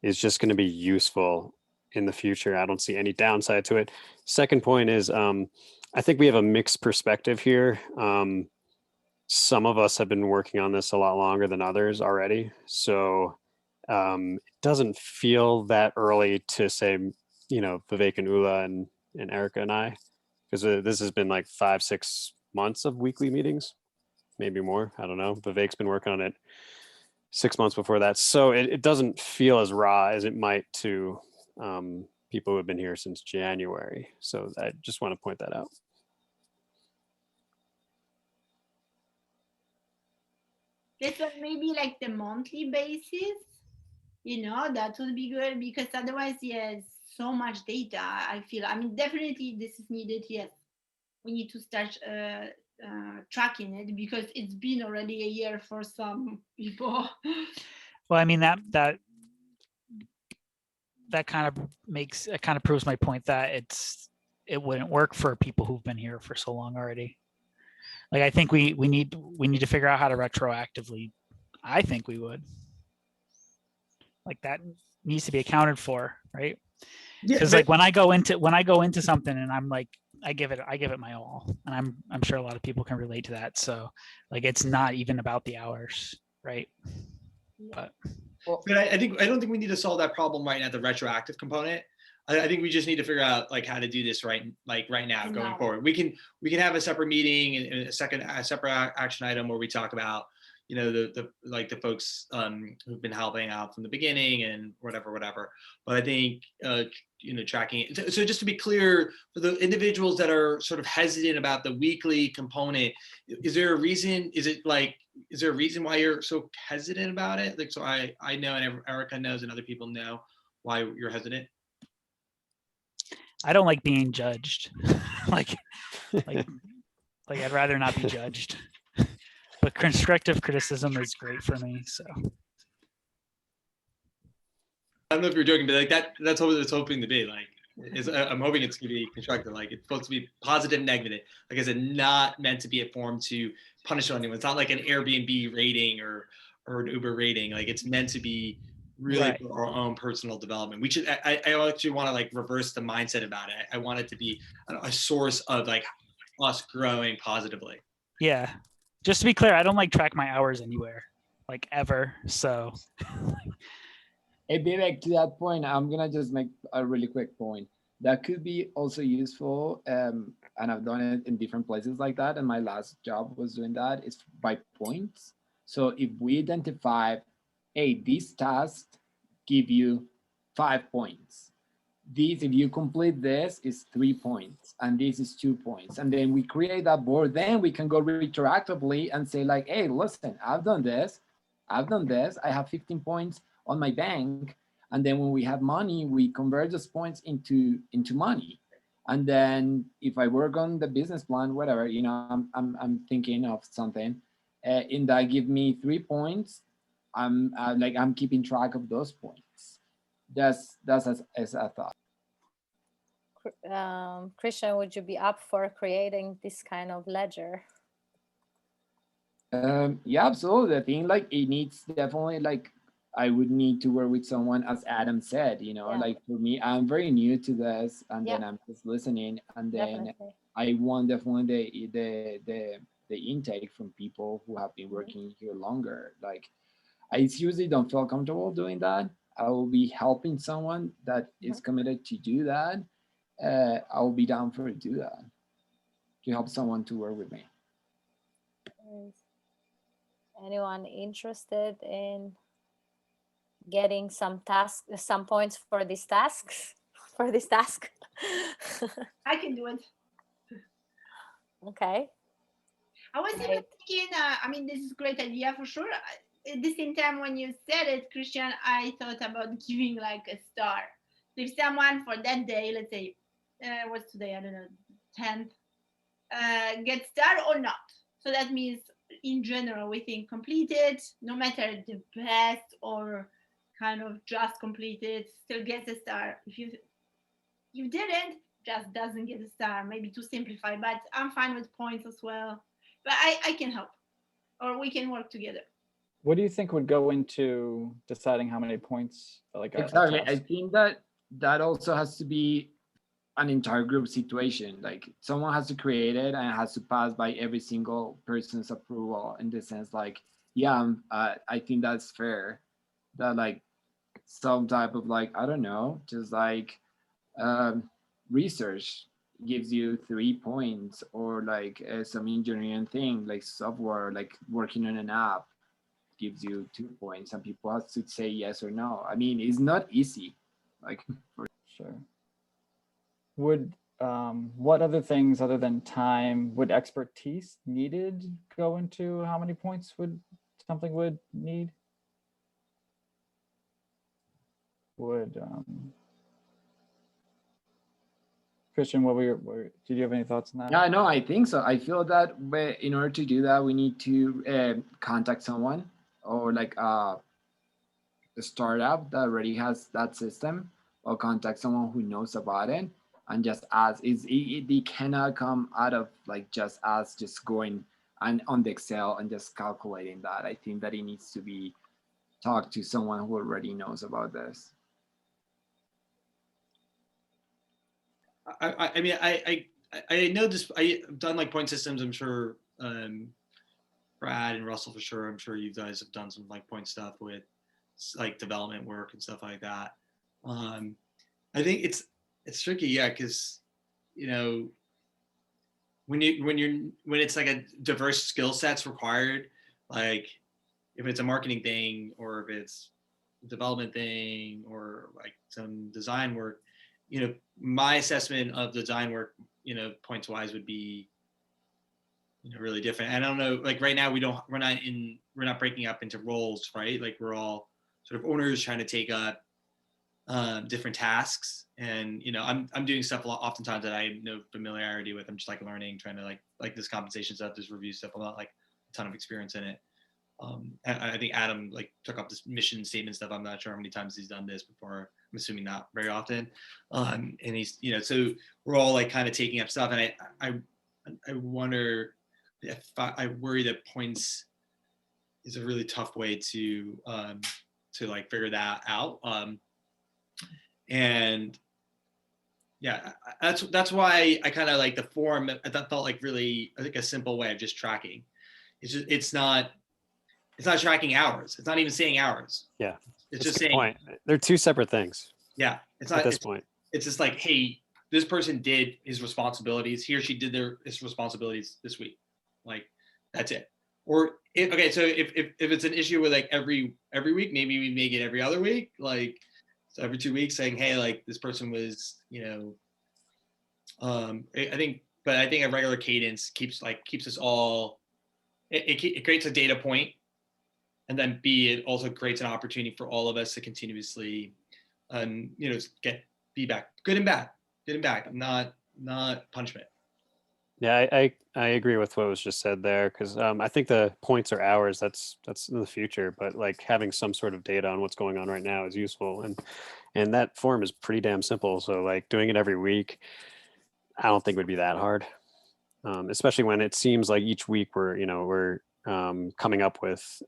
is just going to be useful in the future. I don't see any downside to it. Second point is I think we have a mixed perspective here. some of us have been working on this a lot longer than others already. So it doesn't feel that early to say, you know, Vivek and Ula and Erika and I, because this has been like 5-6 months of weekly meetings, maybe more. I don't know. Vivek's been working on it 6 months before that. So it doesn't feel as raw as it might to people who have been here since January. So I just want to point that out. This one maybe like the monthly basis, you know, that would be good, because otherwise, yes, so much data. I feel, I mean, definitely this is needed. Yes, we need to start tracking it, because it's been already a year for some people. Well, I mean, that kind of proves my point that it wouldn't work for people who've been here for so long already. Like, I think we need to figure out how to retroactively. I think we would. Like, that needs to be accounted for, right? Because like when I go into something and I'm like, I give it my all, and I'm sure a lot of people can relate to that. So like, it's not even about the hours, right? But I don't think we need to solve that problem right now, the retroactive component. I think we just need to figure out like how to do this right now going forward. We can have a separate meeting and a separate action item where we talk about, you know, the folks who've been helping out from the beginning and whatever. But I think you know, tracking it. So just to be clear, for the individuals that are sort of hesitant about the weekly component, is there a reason? Is there a reason why you're so hesitant about it? Like, so I know, and Erika knows, and other people know why you're hesitant. I don't like being judged. like I'd rather not be judged. But constructive criticism is great for me. So I don't know if you're joking, but like that's what it's hoping to be. Like, I'm hoping it's going to be constructive. Like, it's supposed to be positive, negative. Like I said, not meant to be a form to punish anyone. It's not like an Airbnb rating or an Uber rating. Like, it's meant to be really right. for our own personal development. We should. I actually want to like reverse the mindset about it. I want it to be a source of like us growing positively. Yeah. Just to be clear, I don't like track my hours anywhere, like ever. So. Hey, Vivek, to that point, I'm gonna just make a really quick point. That could be also useful, and I've done it in different places like that. And my last job was doing that. It's by points. So if we identify, hey, this task give you 5 points. This, if you complete this, is 3 points, and this is 2 points. And then we create that board. Then we can go retroactively and say like, hey, listen, I've done this. I have 15 points on my bank, and then when we have money, we convert those points into money. And then if I work on the business plan, whatever, you know, I'm thinking of something, and that give me 3 points. I'm keeping track of those points. That's as I thought. Christian, would you be up for creating this kind of ledger? Yeah, absolutely. I think like it needs definitely like I would need to work with someone, as Adam said, you know, like for me, I'm very new to this, and then I'm just listening, and then I want definitely the intake from people who have been working here longer. Like, I usually don't feel comfortable doing that. I will be helping someone that is committed to do that. I will be down for do that, to help someone to work with me. Anyone interested in getting some points for these tasks? For this task? I can do it. Okay. I was even thinking, I mean, this is a great idea for sure. At the same time, when you said it, Christian, I thought about giving like a star. So if someone for that day, let's say, what's today? I don't know, 10th, get star or not. So that means in general, we think completed, no matter the best or kind of just completed, still gets a star. If you didn't, just doesn't get a star, maybe to simplify, but I'm fine with points as well. But I can help, or we can work together. What do you think would go into deciding how many points? Like exactly. I think that also has to be an entire group situation. Like someone has to create it and it has to pass by every single person's approval in the sense like, yeah, I think that's fair. That like some type of like, I don't know, just like research gives you 3 points, or like some engineering thing like software, like working on an app gives you 2 points. Some people have to say yes or no. I mean, it's not easy. Like Sure. Would what other things other than time would expertise needed go into how many points would something would need? Would Christian, did you have any thoughts on that? yeah, no, I think so. I feel that in order to do that, we need to contact someone, or like a startup that already has that system, or contact someone who knows about it and just ask. It cannot come out of like just us just going and on the Excel and just calculating that. I think that it needs to be talked to someone who already knows about this. I mean, I know this. I've done like point systems. I'm sure Brad and Russell for sure. I'm sure you guys have done some like point stuff with like development work and stuff like that. I think it's tricky, yeah, because you know when it's like a diverse skill sets required, like if it's a marketing thing or if it's a development thing or like some design work, you know, my assessment of design work, you know, points wise would be, you know, really different. I don't know, like right now we're not breaking up into roles, right? Like we're all sort of owners trying to take up different tasks, and you know, I'm doing stuff a lot oftentimes that I have no familiarity with. I'm just like learning, trying to like this compensation stuff, this review stuff. I'm not like a ton of experience in it. I think Adam like took up this mission statement stuff. I'm not sure how many times he's done this before. I'm assuming not very often. And he's, you know, so we're all like kind of taking up stuff, and I wonder if I worry that points is a really tough way to like figure that out. And yeah, that's why I kind of like the form. That felt like really, I think, a simple way of just tracking. It's not tracking hours. It's not even saying hours. Yeah, it's that's just a good saying point. They're two separate things. Yeah, it's not at this point. It's just like, hey, this person did his responsibilities. He or she did his responsibilities this week. Like that's it. Or okay, so if it's an issue with like every week, maybe we make it every other week, like so every 2 weeks, saying, hey, like this person was, you know, I think a regular cadence keeps us all. It creates a data point, and then B, it also creates an opportunity for all of us to continuously, you know, get feedback, good and bad, not punishment. Yeah, I agree with what was just said there, because I think the points are hours. That's in the future, but like having some sort of data on what's going on right now is useful, and that form is pretty damn simple. So like doing it every week, I don't think would be that hard, especially when it seems like each week we're coming up with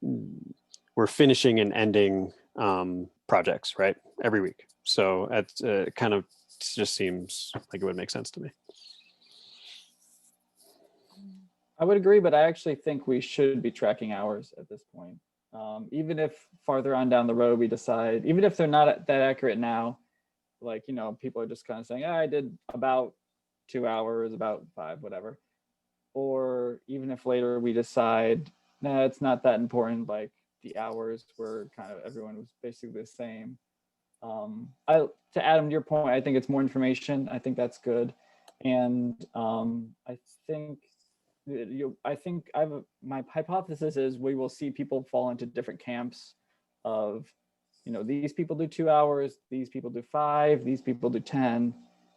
we're finishing and ending projects, right, every week. So it kind of just seems like it would make sense to me. I would agree, but I actually think we should be tracking hours at this point. Even if farther on down the road we decide, even if they're not that accurate now, like, you know, people are just kind of saying, I did about 2 hours, about 5, whatever. Or even if later we decide, nah, it's not that important, like the hours were kind of, everyone was basically the same. To Adam, to your point, I think it's more information. I think that's good. And I think my hypothesis is we will see people fall into different camps of, you know, these people do 2 hours, these people do 5, these people do 10,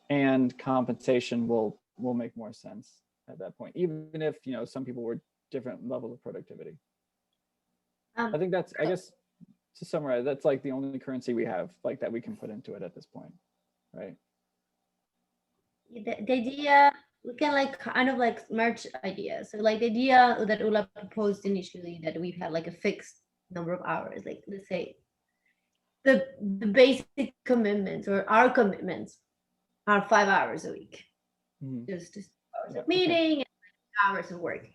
and compensation will make more sense at that point, even if, you know, some people were different levels of productivity. I think that's, I guess, to summarize, that's like the only currency we have like that we can put into it at this point, right? The idea, we can like kind of like merge ideas. So like the idea that Ula proposed initially, that we had like a fixed number of hours, like let's say the basic commitments or our commitments are 5 hours a week. Mhm. Just hours Yeah, of okay. meeting and hours of work.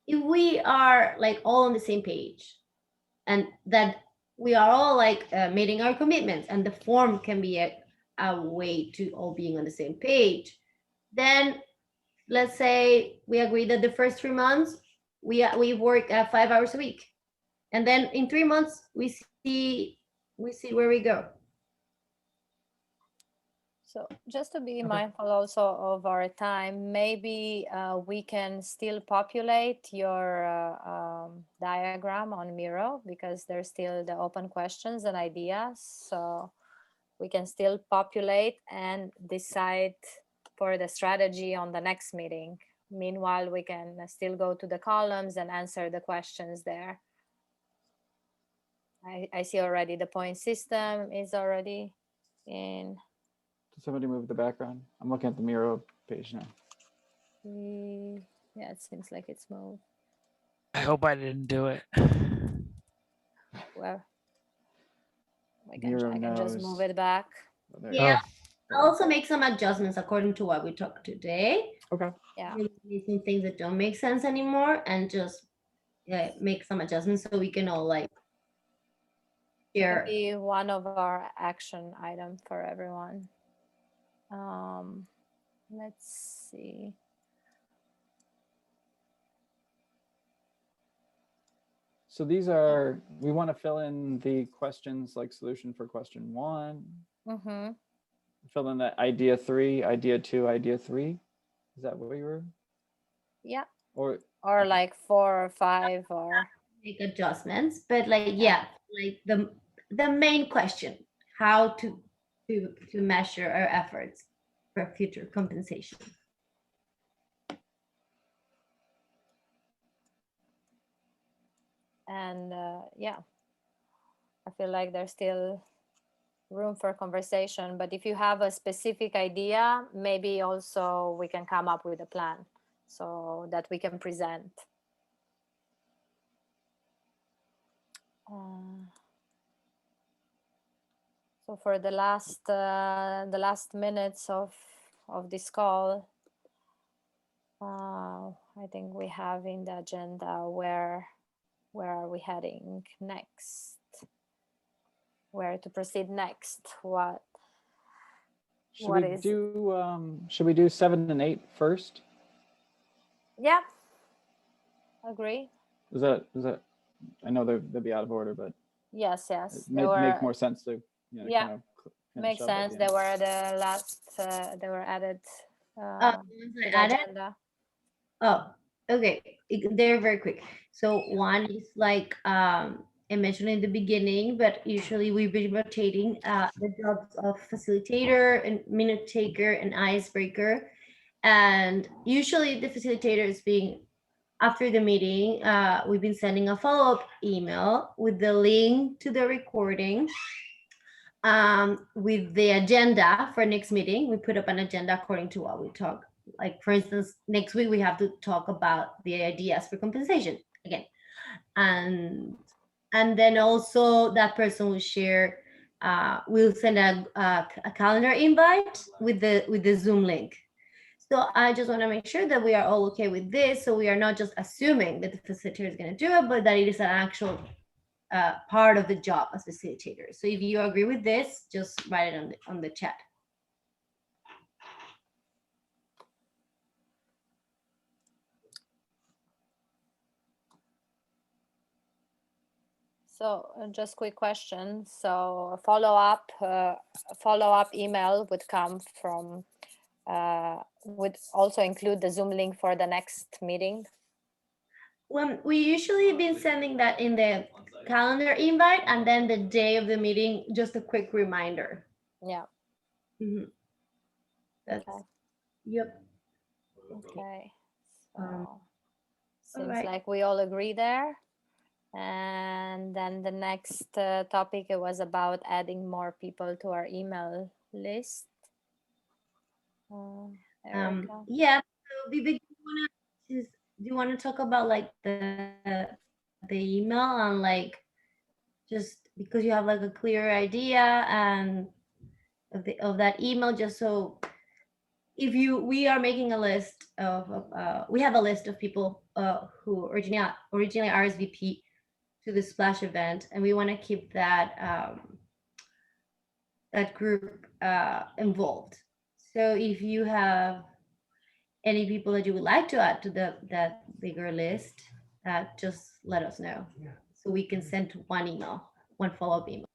If we are like all on the same page and that we are all like meeting our commitments and the form can be a way to all being on the same page, then let's say we agree that the first 3 months we work 5 hours a week, and then in 3 months we see where we go. So just to be Okay. mindful also of our time, maybe we can still populate your diagram on Miro, because there's still the open questions and ideas. So we can still populate and decide for the strategy on the next meeting. Meanwhile, we can still go to the columns and answer the questions there. I see already the point system is already in. Did somebody move the background? I'm looking at the Miro page now. Yeah, it seems like it's moved. I hope I didn't do it. Well, I Miro can just knows. move it back. Oh, there Yeah. it is. I'll also make some adjustments according to what we talked today. Okay. Yeah. Maybe some things that don't make sense anymore, and just make some adjustments so we can all like share. Maybe one of our action item for everyone. Let's see. So these are, we want to fill in the questions like solution for question 1. Mm-hmm. Fill in the idea 3, idea 2, idea 3. Is that what you were? Yeah. Or like 4 or 5 or. Make adjustments, but like like the main question, how to measure our efforts for future compensation. And yeah, I feel like there's still room for conversation, but if you have a specific idea, maybe also we can come up with a plan so that we can present. So for the last minutes of this call, I think we have in the agenda where are we heading next, where to proceed next, what should we do 7 and 8 first? Yeah, agree. Is that I know they'll be out of order, but yes it make more sense to yeah, kind of makes sense. They were the last they were added to the agenda. Oh, okay. They're very quick. So one is like I mentioned in the beginning, but usually we've been rotating the jobs of facilitator and minute taker and icebreaker. And usually the facilitator is being, after the meeting, we've been sending a follow-up email with the link to the recording, with the agenda for next meeting. We put up an agenda according to what we talk. Like for instance, next week we have to talk about the ideas for compensation again, and then also that person will share. We'll send a calendar invite with the Zoom link. So I just want to make sure that we are all okay with this, so we are not just assuming that the facilitator is going to do it, but that it is an actual part of the job as facilitator. So if you agree with this, just write it on the chat. So just quick question. So a follow-up email would come from would also include the Zoom link for the next meeting. Well, we usually been sending that in the calendar invite, and then the day of the meeting, just a quick reminder. Yeah. Mm-hmm. That's okay. Yep. Okay. So seems right. like we all agree there. And then the next topic, it was about adding more people to our email list. Erika? Yeah. So Vivek, do you want to talk about like the email and like just because you have like a clear idea and of that email, just so if we are making a list of we have a list of people who originally RSVP to the splash event, and we want to keep that that group involved. So if you have any people that you would like to add to that bigger list, just let us know so we can send one follow-up email.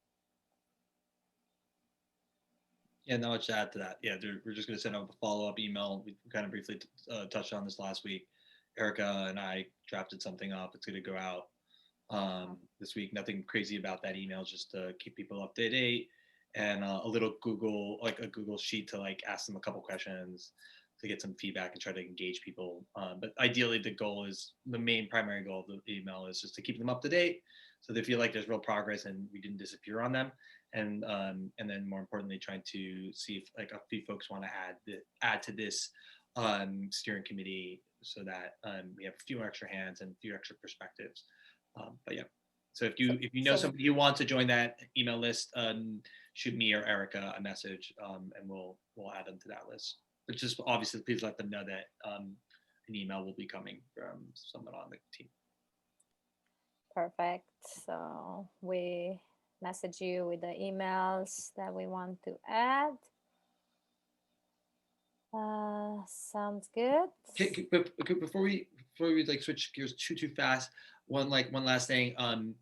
Yeah, not much to add to that. Yeah, we're just going to send out a follow-up email. We kind of briefly touched on this last week. Erika and I drafted something up. It's going to go out this week. Nothing crazy about that email, just to keep people up to date, and a little a Google sheet to like ask them a couple questions to get some feedback and try to engage people. But ideally, the main primary goal of the email is just to keep them up to date, so they feel like there's real progress and we didn't disappear on them. And then more importantly, trying to see if like a few folks want to add to this steering committee, so that we have a few extra hands and a few extra perspectives. But yeah, so if you know somebody who wants to join that email list, shoot me or Erika a message, and we'll add them to that list. But just obviously, please let them know that an email will be coming from someone on the team. Perfect. So we message you with the emails that we want to add. Sounds good. Okay, but before we like switch gears too fast, one last thing. Can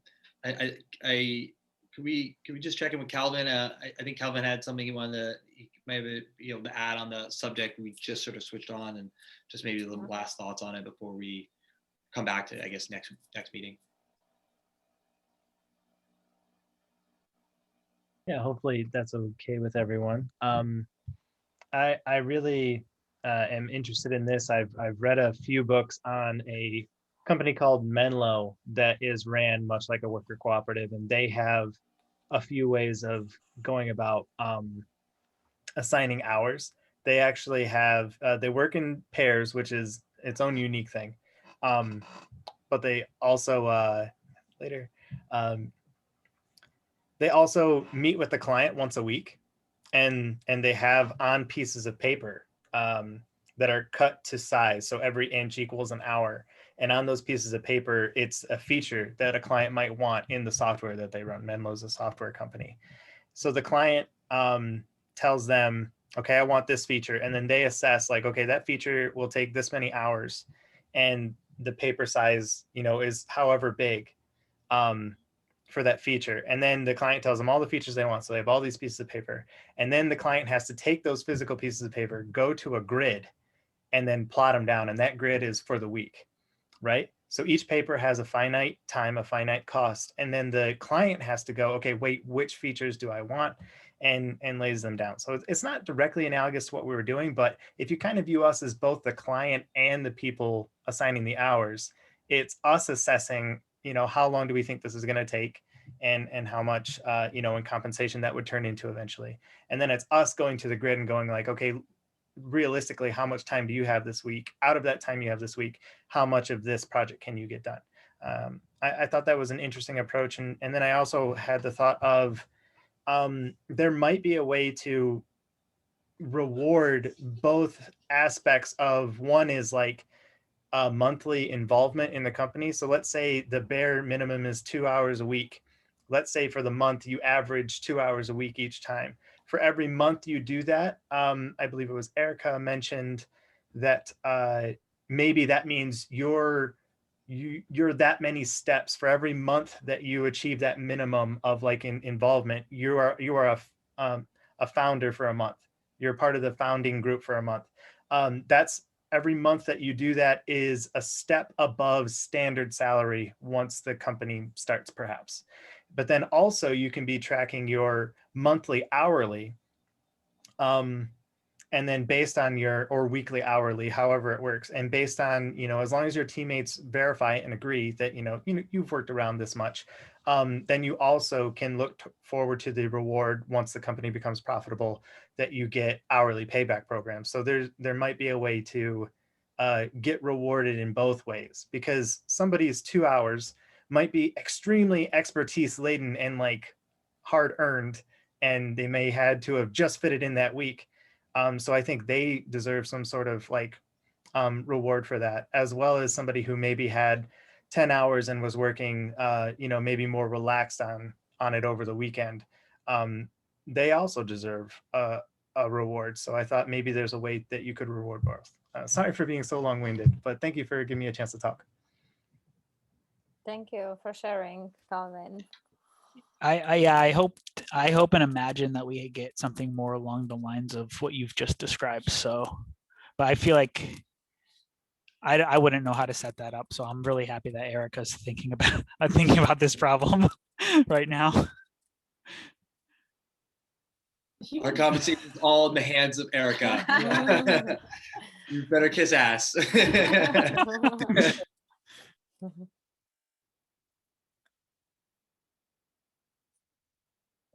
we just check in with Calvin? I think Calvin had something he wanted to maybe to add on the subject we just sort of switched on, and just maybe a little last thoughts on it before we come back to, I guess, next meeting. Yeah, hopefully that's okay with everyone. I really am interested in this. I've read a few books on a company called Menlo that is ran much like a worker cooperative, and they have a few ways of going about assigning hours. They actually have they work in pairs, which is its own unique thing. But they also later. They also meet with the client once a week, and they have on pieces of paper that are cut to size. So every inch equals an hour. And on those pieces of paper, it's a feature that a client might want in the software that they run. Menlo's a software company. So the client tells them, okay, I want this feature. And then they assess like, okay, that feature will take this many hours. And the paper size, is however big. For that feature. And then the client tells them all the features they want. So they have all these pieces of paper. And then the client has to take those physical pieces of paper, go to a grid, and then plot them down. And that grid is for the week, right? So each paper has a finite time, a finite cost. And then the client has to go, okay, wait, which features do I want? And lays them down. So it's not directly analogous to what we were doing, but if you kind of view us as both the client and the people assigning the hours, it's us assessing, how long do we think this is going to take, and how much, in compensation that would turn into eventually. And then it's us going to the grid and going like, okay, realistically, how much time do you have this week? Out of that time you have this week, how much of this project can you get done? I thought that was an interesting approach. And then I also had the thought of there might be a way to reward both aspects of, one is like monthly involvement in the company. So let's say the bare minimum is 2 hours a week. Let's say for the month you average 2 hours a week each time. For every month you do that, I believe it was Erika mentioned that maybe that means you're that many steps for every month that you achieve that minimum of like involvement. You are a founder for a month. You're part of the founding group for a month. That's every month that you do that is a step above standard salary once the company starts, perhaps. But then also you can be tracking your monthly hourly, and then based on your, or weekly hourly, however it works, and based on, as long as your teammates verify and agree that you've worked around this much, then you also can look forward to the reward once the company becomes profitable, that you get hourly payback programs. So there might be a way to get rewarded in both ways, because somebody's 2 hours might be extremely expertise laden and like hard earned, and they may had to have just fit it in that week. So I think they deserve some sort of like reward for that, as well as somebody who maybe had 10 hours and was working, maybe more relaxed on it over the weekend. They also deserve a reward. So I thought maybe there's a way that you could reward both. Sorry for being so long-winded, but thank you for giving me a chance to talk. Thank you for sharing, Calvin. I hope and imagine that we get something more along the lines of what you've just described. So, but I feel like I wouldn't know how to set that up. So I'm really happy that Erika's thinking about this problem right now. Our conversation is all in the hands of Erika. You better kiss ass.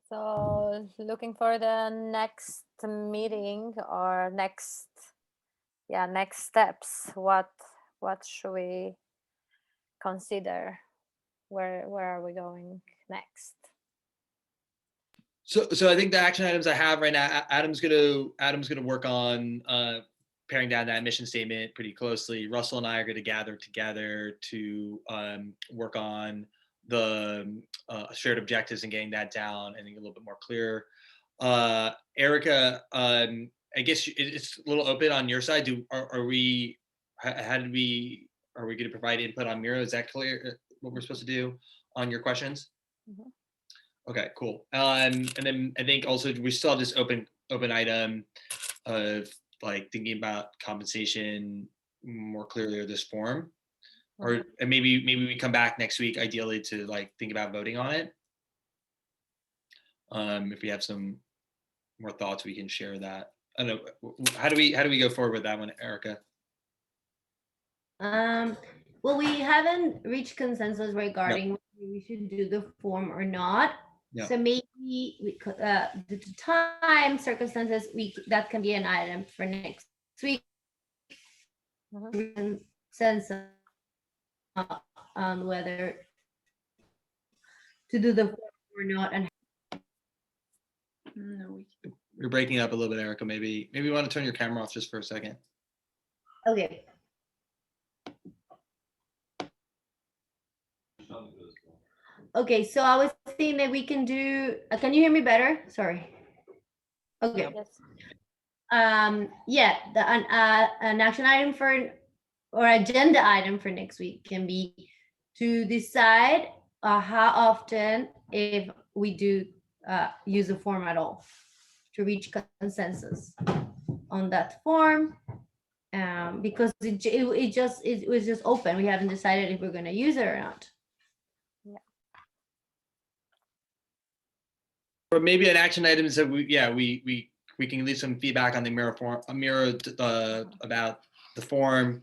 So looking for the next meeting or next steps. What should we consider? Where are we going next? So I think the action items I have right now, Adam's gonna work on paring down that mission statement pretty closely. Russell and I are going to gather together to work on the shared objectives and getting that down and a little bit more clear. Erika, I guess it's a little open on your side. Are we going to provide input on Miro? Is that clear what we're supposed to do on your questions? Mm-hmm. Okay, cool. And then I think also we still have this open item of like thinking about compensation more clearly, or this form, or and maybe we come back next week ideally to like think about voting on it. If we have some more thoughts, we can share that. I don't know. How do we go forward with that one, Erika? Well, we haven't reached consensus regarding whether we should do the form or not. So maybe we could, due to time circumstances, that can be an item for next week. Consensus on whether to do the form or not, and You're breaking up a little bit, Erika. Maybe you want to turn your camera off just for a second. Okay. Okay, so I was thinking that we can do, can you hear me better? Sorry. Okay. Yeah, an action item or agenda item for next week can be to decide how often, if we do use a form at all, to reach consensus on that form, because it was just open. We haven't decided if we're going to use it or not. Or maybe an action item is that we can leave some feedback on the Miro form, about the form,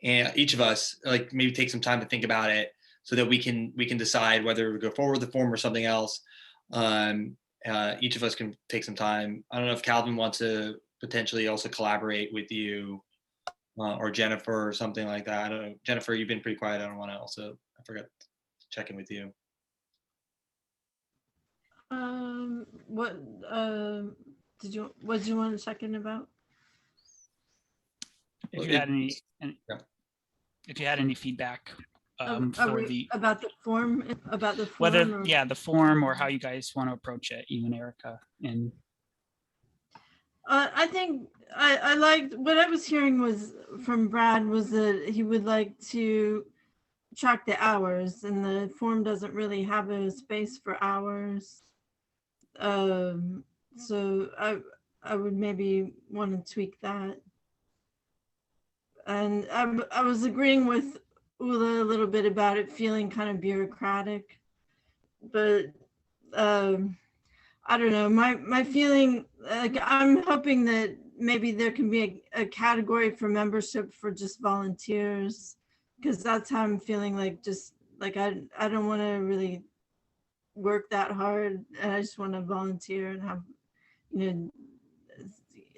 and each of us like maybe take some time to think about it so that we can decide whether we go forward with the form or something else. Each of us can take some time. I don't know if Calvin wants to potentially also collaborate with you or Jennifer or something like that. I don't know. Jennifer, you've been pretty quiet. I forgot to check in with you. What did you want to check in about? If you had any feedback about the form, whether the form or how you guys want to approach it, even Erika. And I think I liked what I was hearing was from Brad was that he would like to track the hours, and the form doesn't really have a space for hours. So I would maybe want to tweak that. And I was agreeing with Ula a little bit about it feeling kind of bureaucratic, but I don't know. My feeling, like, I'm hoping that maybe there can be a category for membership for just volunteers, because that's how I'm feeling. Like, just like I don't want to really work that hard, and I just want to volunteer and have,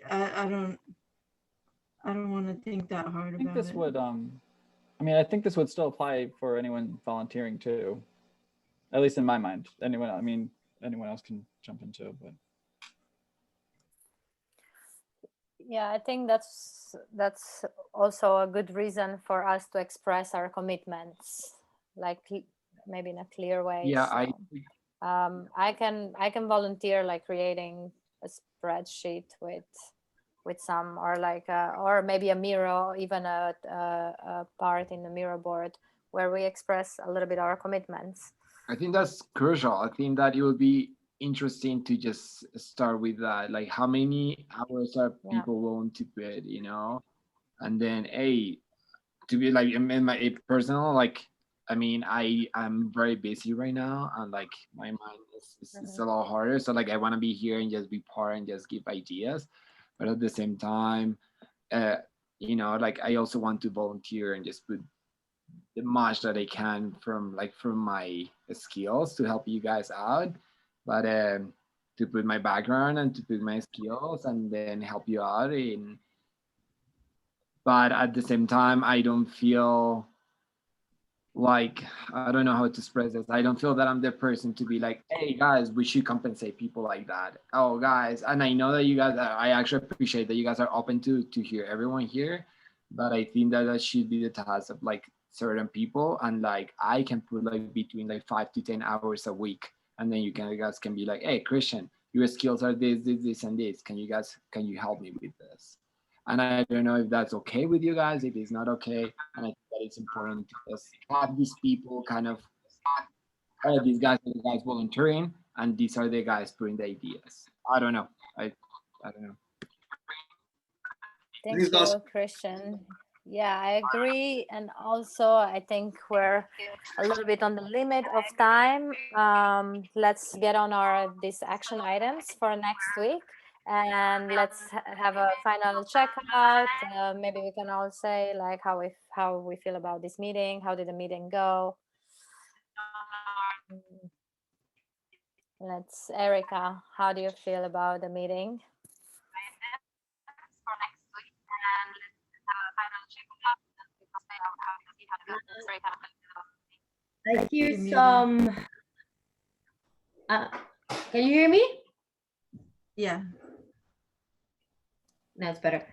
I don't want to think that hard about it. I think this would I mean, I think this would still apply for anyone volunteering too, at least in my mind. Anyone, I mean, anyone else can jump into, but. Yeah, I think that's also a good reason for us to express our commitments, like maybe in a clear way. Yeah, So, I can volunteer, like creating a spreadsheet with some, or like or maybe a Miro, even a part in the Miro board where we express a little bit our commitments. I think that's crucial. I think that it would be interesting to just start with that. Like, how many hours are Yeah. people willing to put, you know? And then, hey, to be like, in my personal, like, I mean, I'm very busy right now, and like my mind is a lot harder. So like, I want to be here and just be part and just give ideas, but at the same time, you know, like I also want to volunteer and just put the much that I can from my skills to help you guys out, but to put my background and to put my skills and then help you out in. But at the same time, I don't feel like, I don't know how to express this. I don't feel that I'm the person to be like, hey guys, we should compensate people like that. Oh guys, and I know that you guys, I actually appreciate that you guys are open to hear everyone here, but I think that that should be the task of like certain people, and like I can put like between like 5 to 10 hours a week, and then you guys can be like, hey Christian, your skills are this and this. Can you help me with this? And I don't know if that's okay with you guys, if it's not okay. And I think that it's important to just have these people kind of, oh, these guys are the guys volunteering, and these are the guys putting the ideas. I don't know. I don't know. Thank you, Christian. Yeah, I agree. And also, I think we're a little bit on the limit of time. Let's get on these action items for next week. And let's have a final checkout. Maybe we can all say like how we feel about this meeting. How did the meeting go? Let's, Erika, how do you feel about the meeting? I hear some. Can you hear me? Yeah. That's better.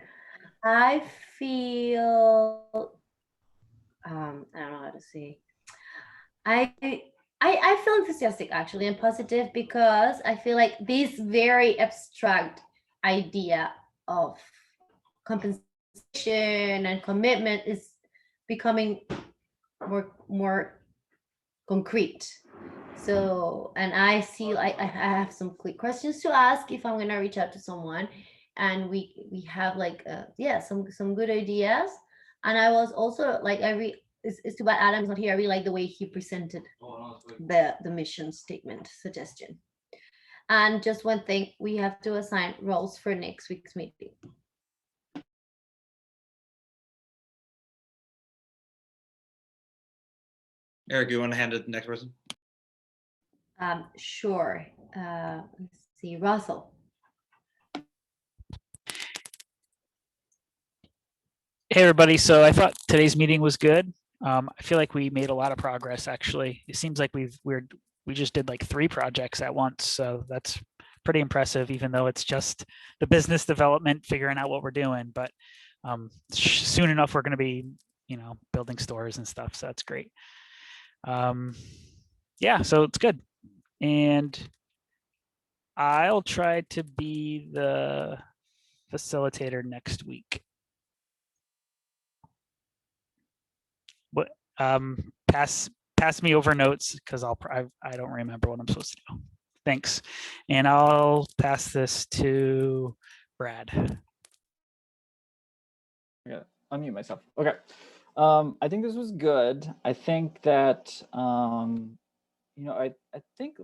I feel. I don't know how to say. I feel enthusiastic actually and positive, because I feel like this very abstract idea of compensation and commitment is becoming more concrete. So, and I see like I have some quick questions to ask if I'm gonna reach out to someone, and we have like yeah, some good ideas. And I was also like it's too bad Adam's not here. I really like the way he presented the mission statement suggestion. And just one thing, we have to assign roles for next week's meeting. Eric, you want to hand it to the next person? Sure. Let's see, Russell. Hey everybody, so I thought today's meeting was good. I feel like we made a lot of progress actually. It seems like we just did like 3 projects at once, so that's pretty impressive, even though it's just the business development, figuring out what we're doing. But soon enough, we're going to be, building stores and stuff, so that's great. Yeah, so it's good. And I'll try to be the facilitator next week. What pass me over notes, because I don't remember what I'm supposed to do. Thanks. And I'll pass this to Brad. Yeah, unmute myself. Okay. I think this was good. I think that I think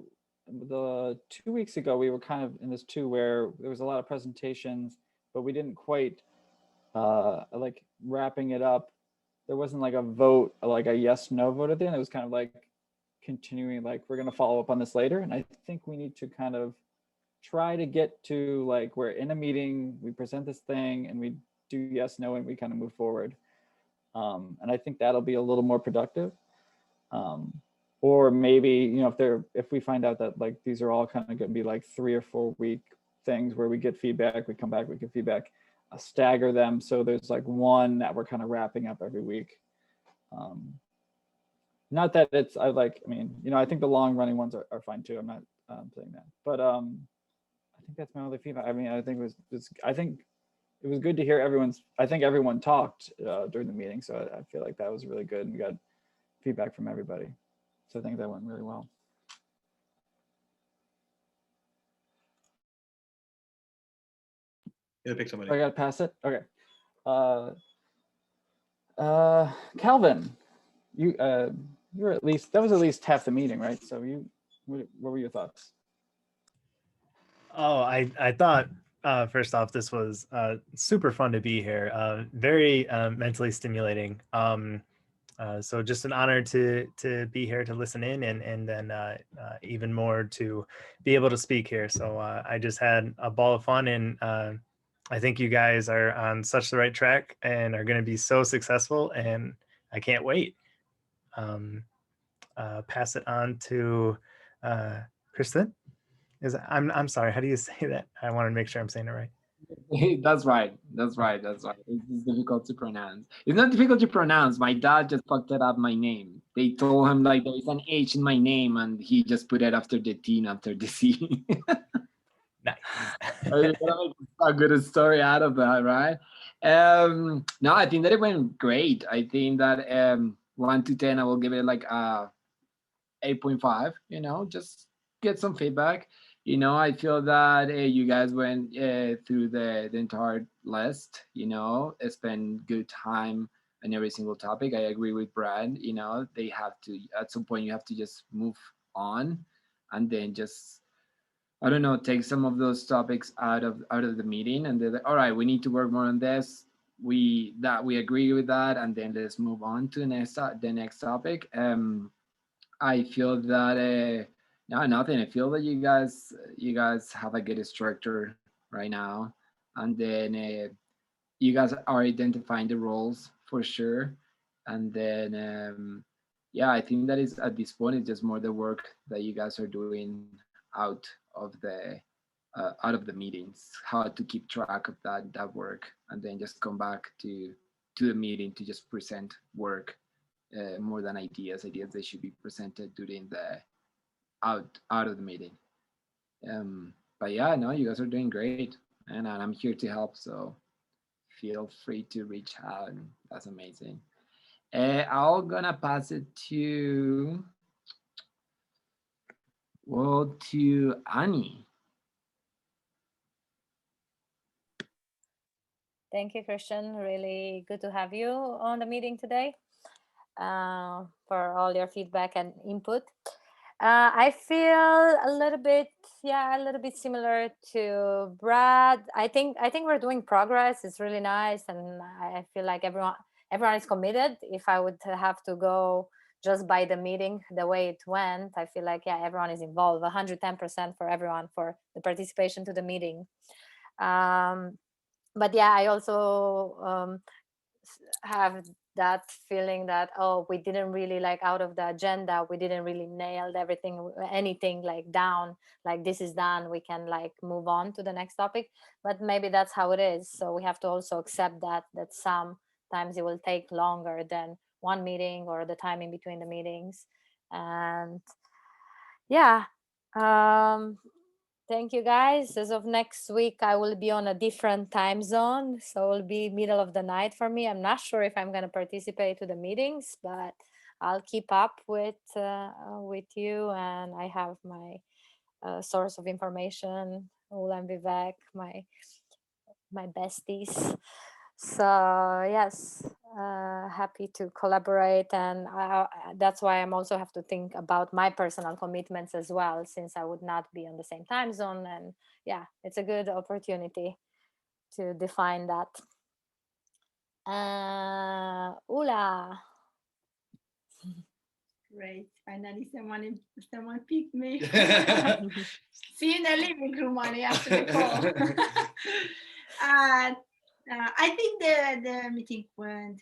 the 2 weeks ago we were kind of in this too, where there was a lot of presentations, but we didn't quite like wrapping it up. There wasn't like a vote, like a yes no vote at the end. It was kind of like continuing, like we're going to follow up on this later. And I think we need to kind of try to get to like we're in a meeting, we present this thing and we do yes no and we kind of move forward. And I think that'll be a little more productive. Or maybe, if we find out that like these are all kind of going to be like 3 or 4 week things where we get feedback, we come back, we get feedback, stagger them so there's like one that we're kind of wrapping up every week. Not that it's, I think the long running ones are fine too. I'm not saying that, but I think that's my only feedback. I think it was good to hear everyone talked during the meeting. So I feel like that was really good, and we got feedback from everybody. So I think that went really well. You gotta pick somebody. I gotta pass it. Okay. Calvin, you were that was at least half the meeting, right? So what were your thoughts? Oh, I thought first off, this was super fun to be here. Very mentally stimulating. So just an honor to be here to listen in, and then even more to be able to speak here. So I just had a ball of fun, and I think you guys are on such the right track and are going to be so successful, and I can't wait. Pass it on to Kristen. I'm sorry. How do you say that? I want to make sure I'm saying it right. That's right. It's difficult to pronounce. It's not difficult to pronounce. My dad just fucked it up my name. They told him like there is an H in my name, and he just put it after the T and after the C. Nice. Make a good story out of that, right? No, I think that it went great. I think that 1 to 10, I will give it like 8.5. Just get some feedback. I feel that you guys went through the entire list, spend good time on every single topic. I agree with Brad. They have to, at some point, you have to just move on, and then just, I don't know, take some of those topics out of the meeting, and they're like, all right, we need to work more on this. We agree with that, and then let's move on to the next topic. I feel that no, nothing. I feel that you guys have a good structure right now, and then you guys are identifying the roles for sure, and then yeah, I think that is at this point it's just more the work that you guys are doing out of the meetings, how to keep track of that work, and then just come back to the meeting to just present work more than ideas that should be presented during the out of the meeting. But yeah, no, you guys are doing great, and I'm here to help, so feel free to reach out. That's amazing. I'm gonna pass it to Annie. Thank you, Christian. Really good to have you on the meeting today for all your feedback and input. I feel a little bit similar to Brad. I think we're doing progress. It's really nice, and I feel like everyone is committed. If I would have to go just by the meeting, the way it went, I feel like everyone is involved, 110% for everyone for the participation to the meeting. But I also have that feeling that we didn't really, like, out of the agenda, we didn't really nailed anything like down, like this is done, we can like move on to the next topic. But maybe that's how it is, so we have to also accept that sometimes it will take longer than one meeting or the time in between the meetings. And thank you, guys. As of next week, I will be on a different time zone, so it'll be middle of the night for me. I'm not sure if I'm going to participate to the meetings, but I'll keep up with you, and I have my source of information, Ula and Vivek, my besties. So yes, happy to collaborate, and that's why I'm also have to think about my personal commitments as well, since I would not be on the same time zone. And it's a good opportunity to define that. Ula. Great, finally someone picked me. See you in the living room, money, after the call. I think the meeting went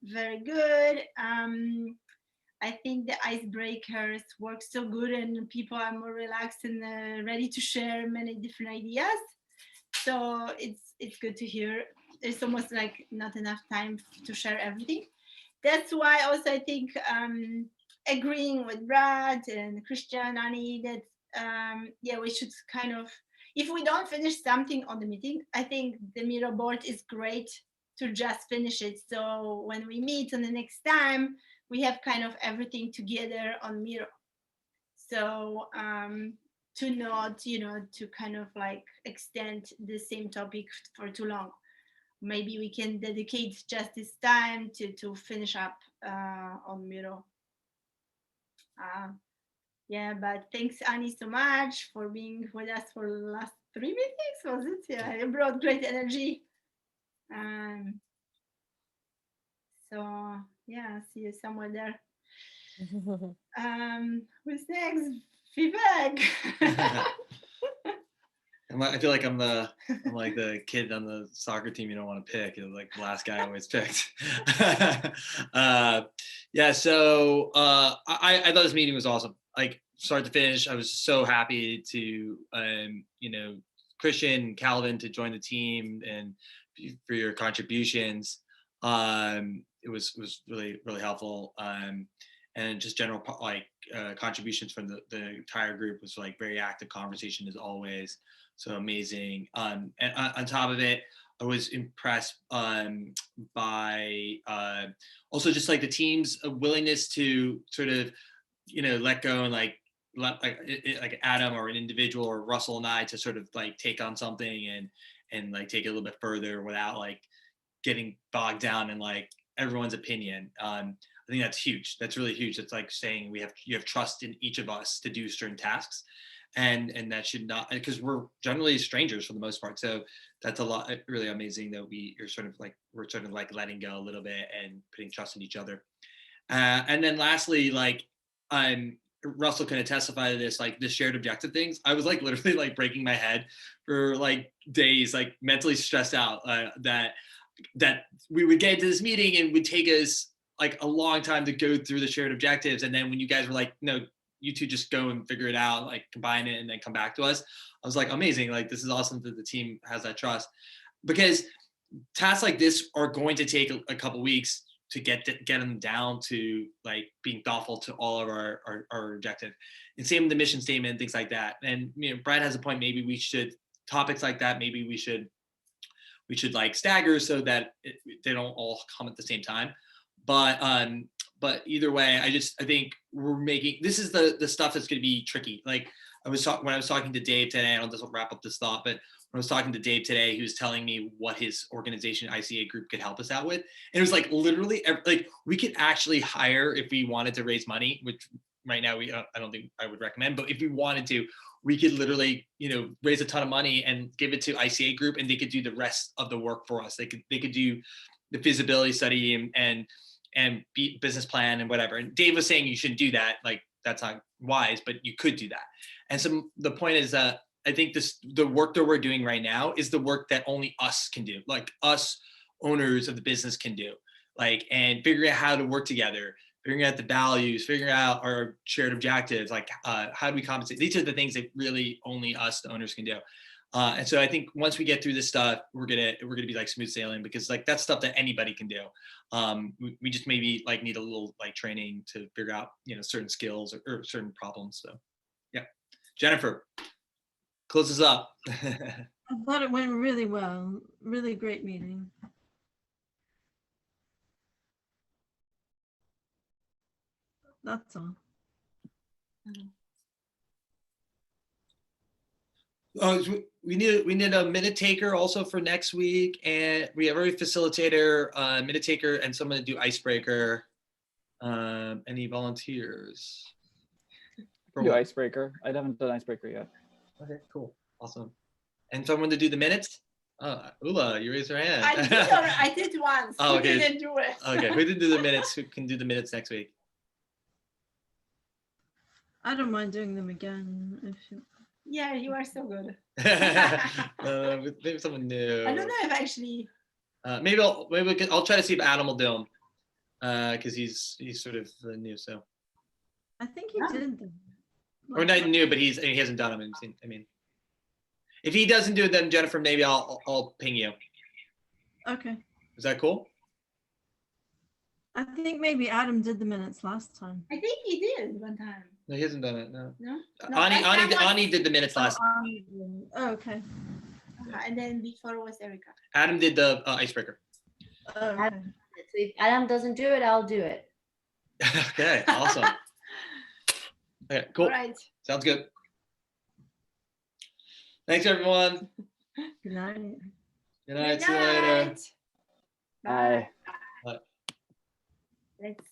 very good. I think the icebreakers work so good, and people are more relaxed and ready to share many different ideas. So it's good to hear. It's almost like not enough time to share everything. That's why also I think agreeing with Brad and Christian, Annie, that yeah, we should kind of, if we don't finish something on the meeting, I think the Miro board is great to just finish it. So when we meet on the next time, we have kind of everything together on Miro. So to not, to kind of like extend the same topic for too long. Maybe we can dedicate just this time to finish up on Miro. Yeah, but thanks, Annie, so much for being with us for the last 3 meetings, was it? Yeah, you brought great energy. So yeah, see you somewhere there. Who's next? Vivek. I feel like I'm like the kid on the soccer team you don't want to pick. It's like the last guy always picked. Yeah, so I thought this meeting was awesome. Like start to finish, I was so happy to Christian, Calvin to join the team and for your contributions. It was really helpful. And just general contributions from the entire group was like very active conversation as always. So amazing. And on top of it, I was impressed by also just like the team's willingness to sort of, let go and let like Adam or an individual or Russell and I to sort of like take on something and like take it a little bit further without like getting bogged down in like everyone's opinion. I think that's huge. That's really huge. It's like saying you have trust in each of us to do certain tasks. And that should not, because we're generally strangers for the most part. So that's a lot, really amazing that we're sort of like letting go a little bit and putting trust in each other. And then lastly, like Russell can testify to this, like the shared objective things. I was like literally like breaking my head for like days, like mentally stressed out that we would get into this meeting and it would take us like a long time to go through the shared objectives. And then when you guys were like, no, you two just go and figure it out, like combine it and then come back to us. I was like, amazing. Like, this is awesome that the team has that trust, because tasks like this are going to take a couple weeks to get them down to like being thoughtful to all of our objective, and same with the mission statement and things like that. And Brad has a point. Maybe we should topics like that. Maybe we should like stagger so that they don't all come at the same time. But either way, I think we're making, this is the stuff that's going to be tricky. Like when I was talking to Dave today, I'll just wrap up this thought, but when I was talking to Dave today, he was telling me what his organization ICA group could help us out with. And it was like literally like we could actually hire if we wanted to raise money, which right now I don't think I would recommend, but if we wanted to, we could literally, raise a ton of money and give it to ICA group and they could do the rest of the work for us. They could do the feasibility study and business plan and whatever. And Dave was saying you shouldn't do that. Like that's not wise, but you could do that. And so the point is that I think the work that we're doing right now is the work that only us can do, like us owners of the business can do, like, and figuring out how to work together, figuring out the values, figuring out our shared objectives, like how do we compensate? These are the things that really only us, the owners, can do. And so I think once we get through this stuff, we're gonna be like smooth sailing, because like that's stuff that anybody can do. We just maybe like need a little like training to figure out certain skills or certain problems. So yeah, Jennifer, close us up. I thought it went really well. Really great meeting. That's all. We need a minute taker also for next week, and we have a facilitator, minute taker, and someone to do icebreaker. Any volunteers? Do icebreaker. I haven't done icebreaker yet. Okay, cool, awesome. And someone to do the minutes? Ula, you raised your hand. I did once. Oh, okay. Who didn't do it? Okay, who didn't do the minutes? Who can do the minutes next week? I don't mind doing them again if you. Yeah, you are so good. Maybe someone new. I don't know if actually Maybe I'll try to see if Adam will do them because he's sort of new. So I think he did them. or not new, but he hasn't done them. I mean, if he doesn't do it, then Jennifer, maybe I'll ping you. Okay. Is that cool? I think maybe Adam did the minutes last time. I think he did one time. No, he hasn't done it. No. No. Ani did the minutes last. Oh, okay. And then before was Erika. Adam did the icebreaker. Okay. So if Adam doesn't do it, I'll do it. Okay, awesome. Okay, cool. All right. Sounds good. Thanks, everyone. Good night. Good night. See you later. Bye. Bye. Let's